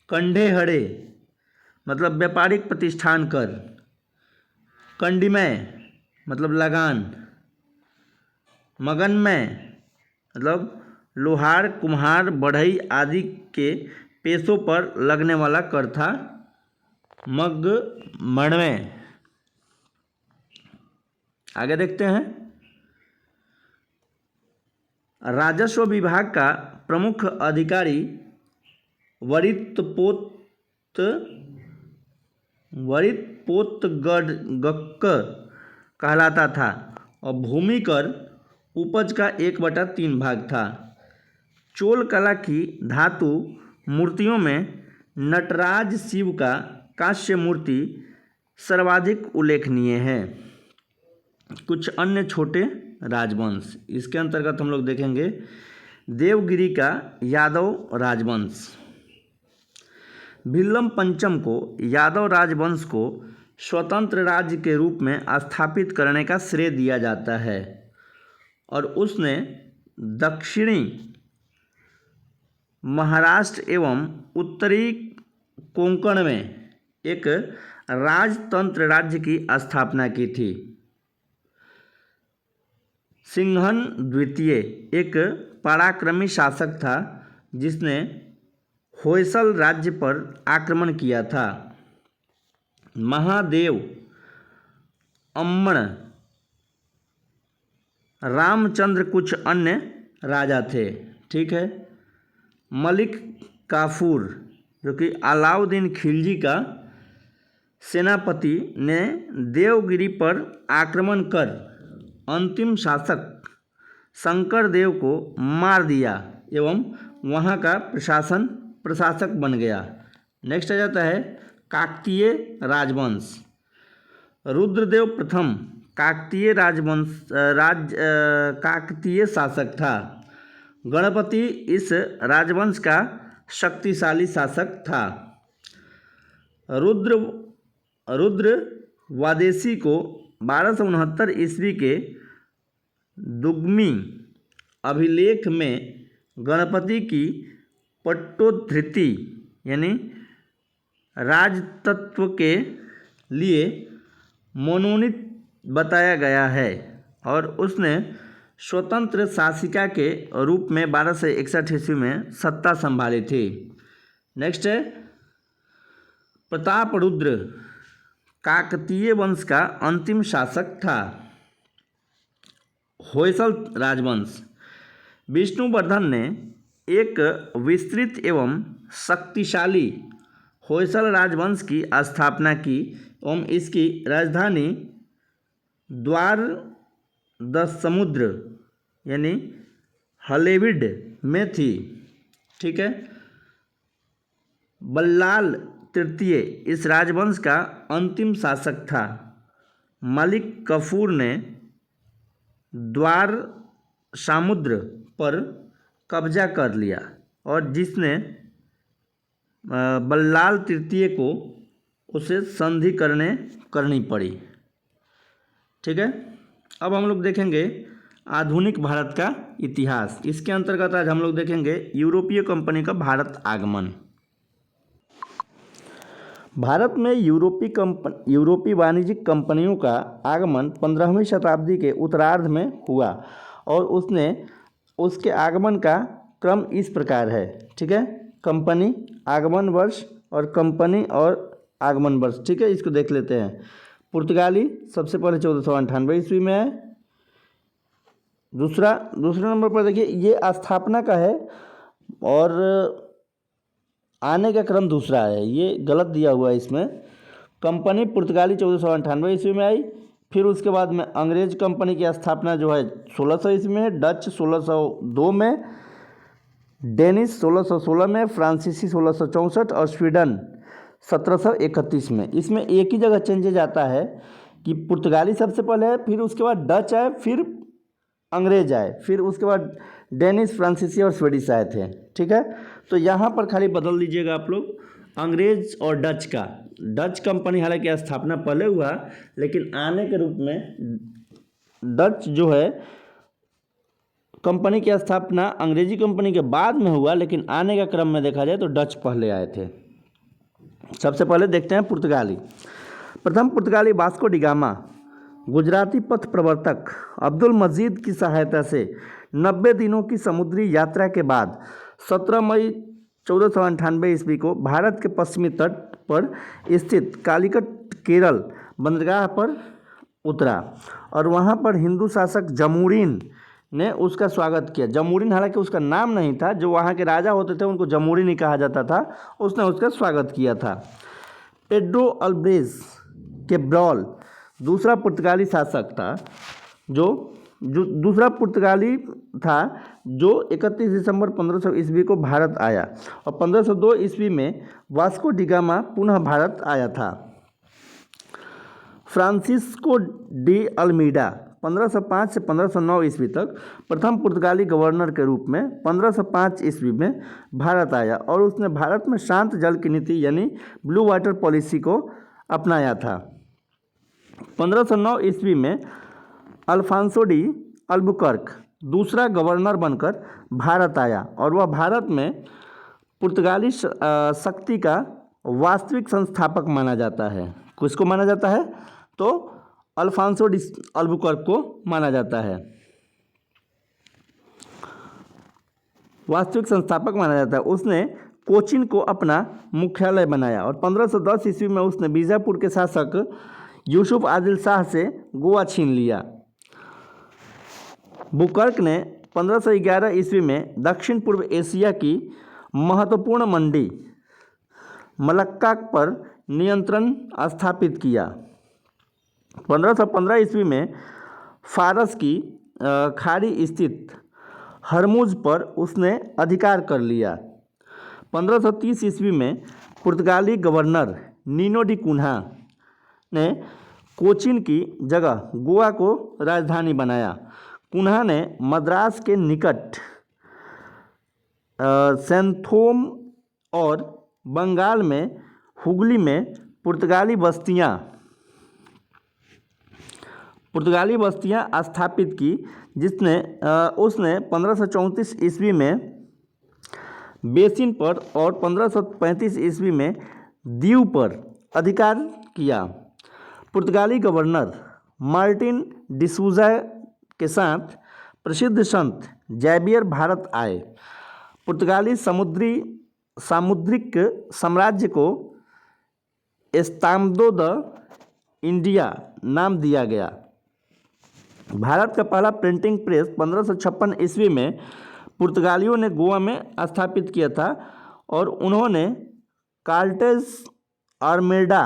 कंढे हड़े मतलब व्यापारिक प्रतिष्ठान कर। कंडिमय मतलब लगान। मगनमय मतलब लोहार, कुम्हार, बढ़ई आदि के पेशों पर लगने वाला कर था। मणमय। आगे देखते हैं, राजस्व विभाग का प्रमुख अधिकारी वरितपोतगक्क कहलाता था और भूमि कर उपज का 1/3 भाग था। चोल कला की धातु मूर्तियों में नटराज शिव का कांस्य मूर्ति सर्वाधिक उल्लेखनीय है। कुछ अन्य छोटे राजवंश, इसके अंतर्गत हम लोग देखेंगे देवगिरी का यादव राजवंश। भिल्लम पंचम को यादव राजवंश को स्वतंत्र राज्य के रूप में स्थापित करने का श्रेय दिया जाता है और उसने दक्षिणी महाराष्ट्र एवं उत्तरी कोंकण में एक राजतंत्र राज्य की स्थापना की थी। सिंघन द्वितीय एक पराक्रमी शासक था जिसने होयसल राज्य पर आक्रमण किया था। महादेव अम्मण रामचंद्र कुछ अन्य राजा थे। ठीक है, मलिक काफूर जो कि अलाउद्दीन खिलजी का सेनापति ने देवगिरी पर आक्रमण कर अंतिम शासक शंकर देव को मार दिया एवं वहाँ का प्रशासक बन गया। नेक्स्ट आ जाता है काकतीय राजवंश। रुद्रदेव प्रथम काकतीय शासक था। गणपति इस राजवंश का शक्तिशाली शासक था। रुद्र वादेशी को 1269 ईस्वी के दुग्मी अभिलेख में गणपति की पट्टोधृति यानी राजतत्व के लिए मनोनीत बताया गया है और उसने स्वतंत्र शासिका के रूप में 1261 ईस्वी में सत्ता संभाली थी। नेक्स्ट है प्रतापरुद्र काकतीय वंश का अंतिम शासक था। होयसल राजवंश विष्णुवर्धन ने एक विस्तृत एवं शक्तिशाली होयसल राजवंश की स्थापना की एवं इसकी राजधानी द्वार दसमुद्र यानी हलेविड में थी। ठीक है। बल्लाल तृतीय इस राजवंश का अंतिम शासक था। मलिक कफूर ने द्वार समुद्र पर कब्जा कर लिया और जिसने बल्लाल तृतीय को उसे संधि करनी पड़ी। ठीक है। अब हम लोग देखेंगे आधुनिक भारत का इतिहास। इसके अंतर्गत आज हम लोग देखेंगे यूरोपीय कंपनी का भारत आगमन। भारत में यूरोपीय वाणिज्यिक कंपनियों का आगमन 15वीं शताब्दी के उत्तरार्ध में हुआ और उसके आगमन का क्रम इस प्रकार है। ठीक है। कंपनी आगमन वर्ष और कंपनी और आगमन वर्ष। ठीक है। इसको देख लेते हैं। पुर्तगाली सबसे पहले 1498 ईस्वी में है। दूसरे नंबर पर देखिए ये स्थापना का है और आने का क्रम दूसरा है, ये गलत दिया हुआ है इसमें। कंपनी पुर्तगाली 1498 ईस्वी में आई। फिर उसके बाद में अंग्रेज कंपनी की स्थापना जो है 1600 ईस्वी में, डच 1602 में, डेनिश 1616 में, फ्रांसीसी 1664 और स्वीडन 1731 में। इसमें एक ही जगह चेंजेज आता है कि पुर्तगाली सबसे पहले है, फिर उसके बाद डच आए, फिर अंग्रेज आए, फिर उसके बाद डेनिश, फ्रांसीसी और स्वीडिश आए थे। ठीक है। तो यहाँ पर खाली बदल दीजिएगा आप लोग अंग्रेज और डच का। डच कंपनी हालांकि स्थापना पहले हुआ लेकिन आने के रूप में डच जो है कंपनी की स्थापना अंग्रेजी कंपनी के बाद में हुआ, लेकिन आने का क्रम में देखा जाए तो डच पहले आए थे। सबसे पहले देखते हैं पुर्तगाली। प्रथम पुर्तगाली वास्को डी गामा गुजराती पथ प्रवर्तक अब्दुल मजीद की सहायता से 90 दिनों की समुद्री यात्रा के बाद 17 मई 1498 ईस्वी को भारत के पश्चिमी तट पर स्थित कालीकट केरल बंदरगाह पर उतरा और वहां पर हिंदू शासक जमूरीन ने उसका स्वागत किया। जमूरीन हालांकि उसका नाम नहीं था, जो वहाँ के राजा होते थे उनको जमूरीन ही कहा जाता था। उसने उसका स्वागत किया था। पेड्रो अल्ब्रेज केब्रॉल दूसरा पुर्तगाली शासक था जो दूसरा पुर्तगाली था जो 31 दिसंबर 1500 ईस्वी को भारत आया और 1502 ईस्वी में वास्को डी गामा पुनः भारत आया था। फ्रांसिस्को डी अल्मीडा 1505 से 1509 ईस्वी तक प्रथम पुर्तगाली गवर्नर के रूप में 1505 ईस्वी में भारत आया और उसने भारत में शांत जल की नीति यानी ब्लू वाटर पॉलिसी को अपनाया था। 1509 ईस्वी में अल्फांसो डी अल्बुकर्क दूसरा गवर्नर बनकर भारत आया और वह भारत में पुर्तगाली शक्ति का वास्तविक संस्थापक माना जाता है। किसको माना जाता है? तो अल्फांसो डी अल्बुकर्क को माना जाता है, वास्तविक संस्थापक माना जाता है। उसने कोचीन को अपना मुख्यालय बनाया और 1510 ईस्वी में उसने बीजापुर के शासक यूसुफ आदिल शाह से गोवा छीन लिया। बुकर्क ने 1511 ईस्वी में दक्षिण पूर्व एशिया की महत्वपूर्ण मंडी मलक्का पर नियंत्रण स्थापित किया। 1515 ईस्वी में फारस की खाड़ी स्थित हरमुज पर उसने अधिकार कर लिया। 1530 ईस्वी में पुर्तगाली गवर्नर नीनो डी कुन्हा ने कोचीन की जगह गोवा को राजधानी बनाया। कुन्हा ने मद्रास के निकट सैंथोम और बंगाल में हुगली में पुर्तगाली बस्तियां पुर्तगाली बस्तियां स्थापित की, जिसने उसने 1534 ईस्वी में बेसिन पर और 1535 ईस्वी में दीव पर अधिकार किया। पुर्तगाली गवर्नर मार्टिन डिसूजा के साथ प्रसिद्ध संत जैवियर भारत आए। पुर्तगाली सामुद्रिक साम्राज्य को एस्तादो द इंडिया नाम दिया गया। भारत का पहला प्रिंटिंग प्रेस 1556 ईस्वी में पुर्तगालियों ने गोवा में स्थापित किया था और उन्होंने कार्टेज आर्मेडा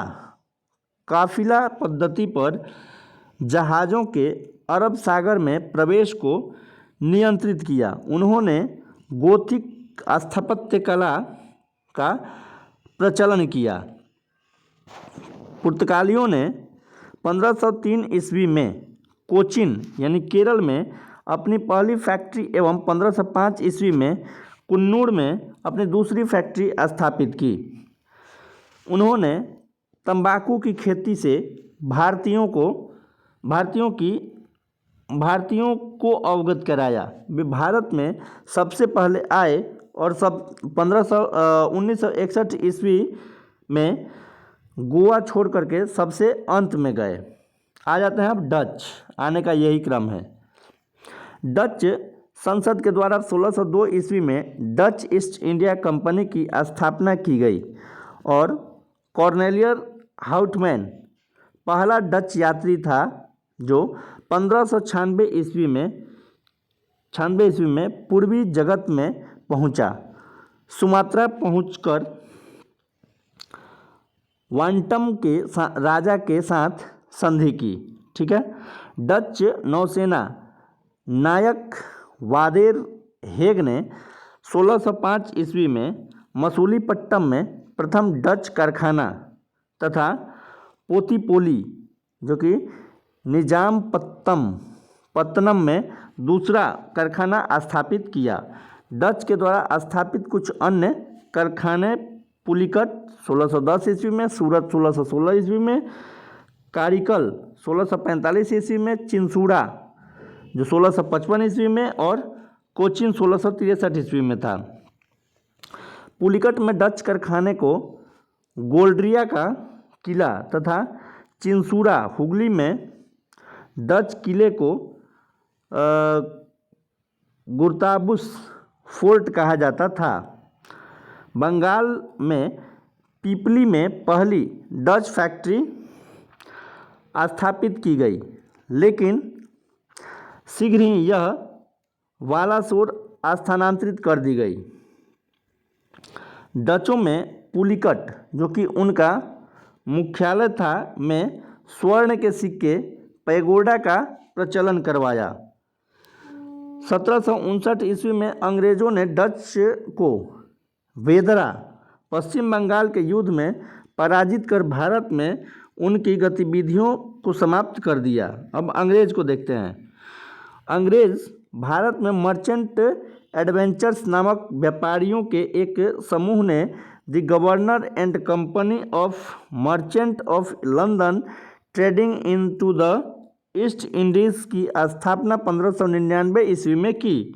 काफिला पद्धति पर जहाज़ों के अरब सागर में प्रवेश को नियंत्रित किया। उन्होंने गोथिक स्थापत्य कला का प्रचलन किया। पुर्तगालियों ने 1503 ईस्वी में कोचीन यानी केरल में अपनी पहली फैक्ट्री एवं 1505 ईस्वी में कुन्नूर में अपनी दूसरी फैक्ट्री स्थापित की। उन्होंने तंबाकू की खेती से भारतीयों को अवगत कराया। वे भारत में सबसे पहले आए और 1961 ईस्वी में गोवा छोड़ करके सबसे अंत में गए। आ जाते हैं अब डच, आने का यही क्रम है। डच संसद के द्वारा 1602 ईस्वी में डच ईस्ट इंडिया कंपनी की स्थापना की गई और कॉर्नेलियर हाउटमैन पहला डच यात्री था जो 1596 ईस्वी में पूर्वी जगत में पहुंचा। सुमात्रा पहुंचकर वांटम के राजा के साथ संधि की। ठीक है। डच नौसेना नायक वादेर हेग ने 1605 ईस्वी में मसूलीपट्टम में प्रथम डच कारखाना तथा पोतीपोली जो कि निजामपत्तनम में दूसरा कारखाना स्थापित किया। डच के द्वारा स्थापित कुछ अन्य कारखाने पुलिकट 1610 ईस्वी में, सूरत 1616 ईस्वी में, कारिकल 1645 ईस्वी में, चिंसूड़ा जो 1655 ईस्वी में और कोचीन 1663 ईस्वी में था। पुलिकट में डच कारखाने को गोल्ड्रिया का किला तथा चिंसूड़ा हुगली में डच किले को गुर्ताबुस फोर्ट कहा जाता था। बंगाल में पीपली में पहली डच फैक्ट्री स्थापित की गई, लेकिन शीघ्र ही यह वालासोर स्थानांतरित कर दी गई। डचों में पुलिकट जो कि उनका मुख्यालय था में स्वर्ण के सिक्के पैगोडा का प्रचलन करवाया। 1759 ईस्वी में अंग्रेजों ने डच को वेदरा पश्चिम बंगाल के युद्ध में पराजित कर भारत में उनकी गतिविधियों को समाप्त कर दिया। अब अंग्रेज को देखते हैं। अंग्रेज भारत में मर्चेंट एडवेंचर्स नामक व्यापारियों के एक समूह ने the governor and company of merchant of London trading into the east Indies की स्थापना 1599 ईस्वी में की।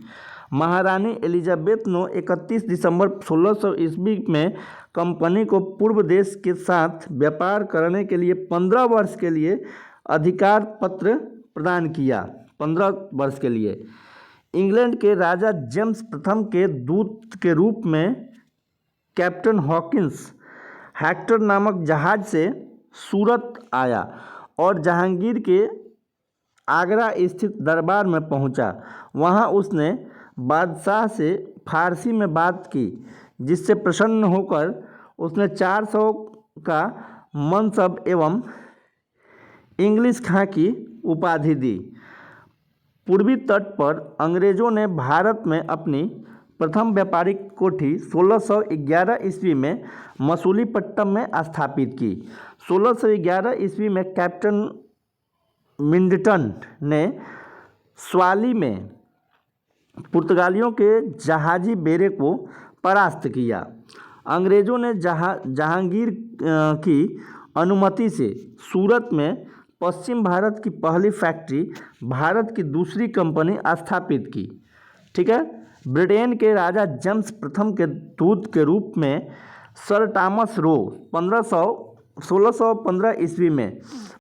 महारानी एलिजाबेथ ने 31 दिसंबर 1600 ईस्वी में कंपनी को पूर्व देश के साथ व्यापार करने के लिए 15 वर्ष के लिए अधिकार पत्र प्रदान किया। 15 वर्ष के लिए इंग्लैंड के राजा जेम्स प्रथम के दूत के रूप में कैप्टन हॉकिंस हेक्टर नामक जहाज से सूरत आया और जहांगीर के आगरा स्थित दरबार में पहुंचा। वहां उसने बादशाह से फारसी में बात की, जिससे प्रसन्न होकर उसने 400 का मनसब एवं इंग्लिश खां की उपाधि दी। पूर्वी तट पर अंग्रेजों ने भारत में अपनी प्रथम व्यापारिक कोठी 1611 ईस्वी में मसूलीपट्टम में स्थापित की। 1611 ईस्वी में कैप्टन मिडल्टन ने स्वाली में पुर्तगालियों के जहाजी बेड़े को परास्त किया। अंग्रेज़ों ने जहांगीर की अनुमति से सूरत में पश्चिम भारत की पहली फैक्ट्री भारत की दूसरी कंपनी स्थापित की। ठीक है। ब्रिटेन के राजा जेम्स प्रथम के दूत के रूप में सर टॉमस रो 1615 ईस्वी में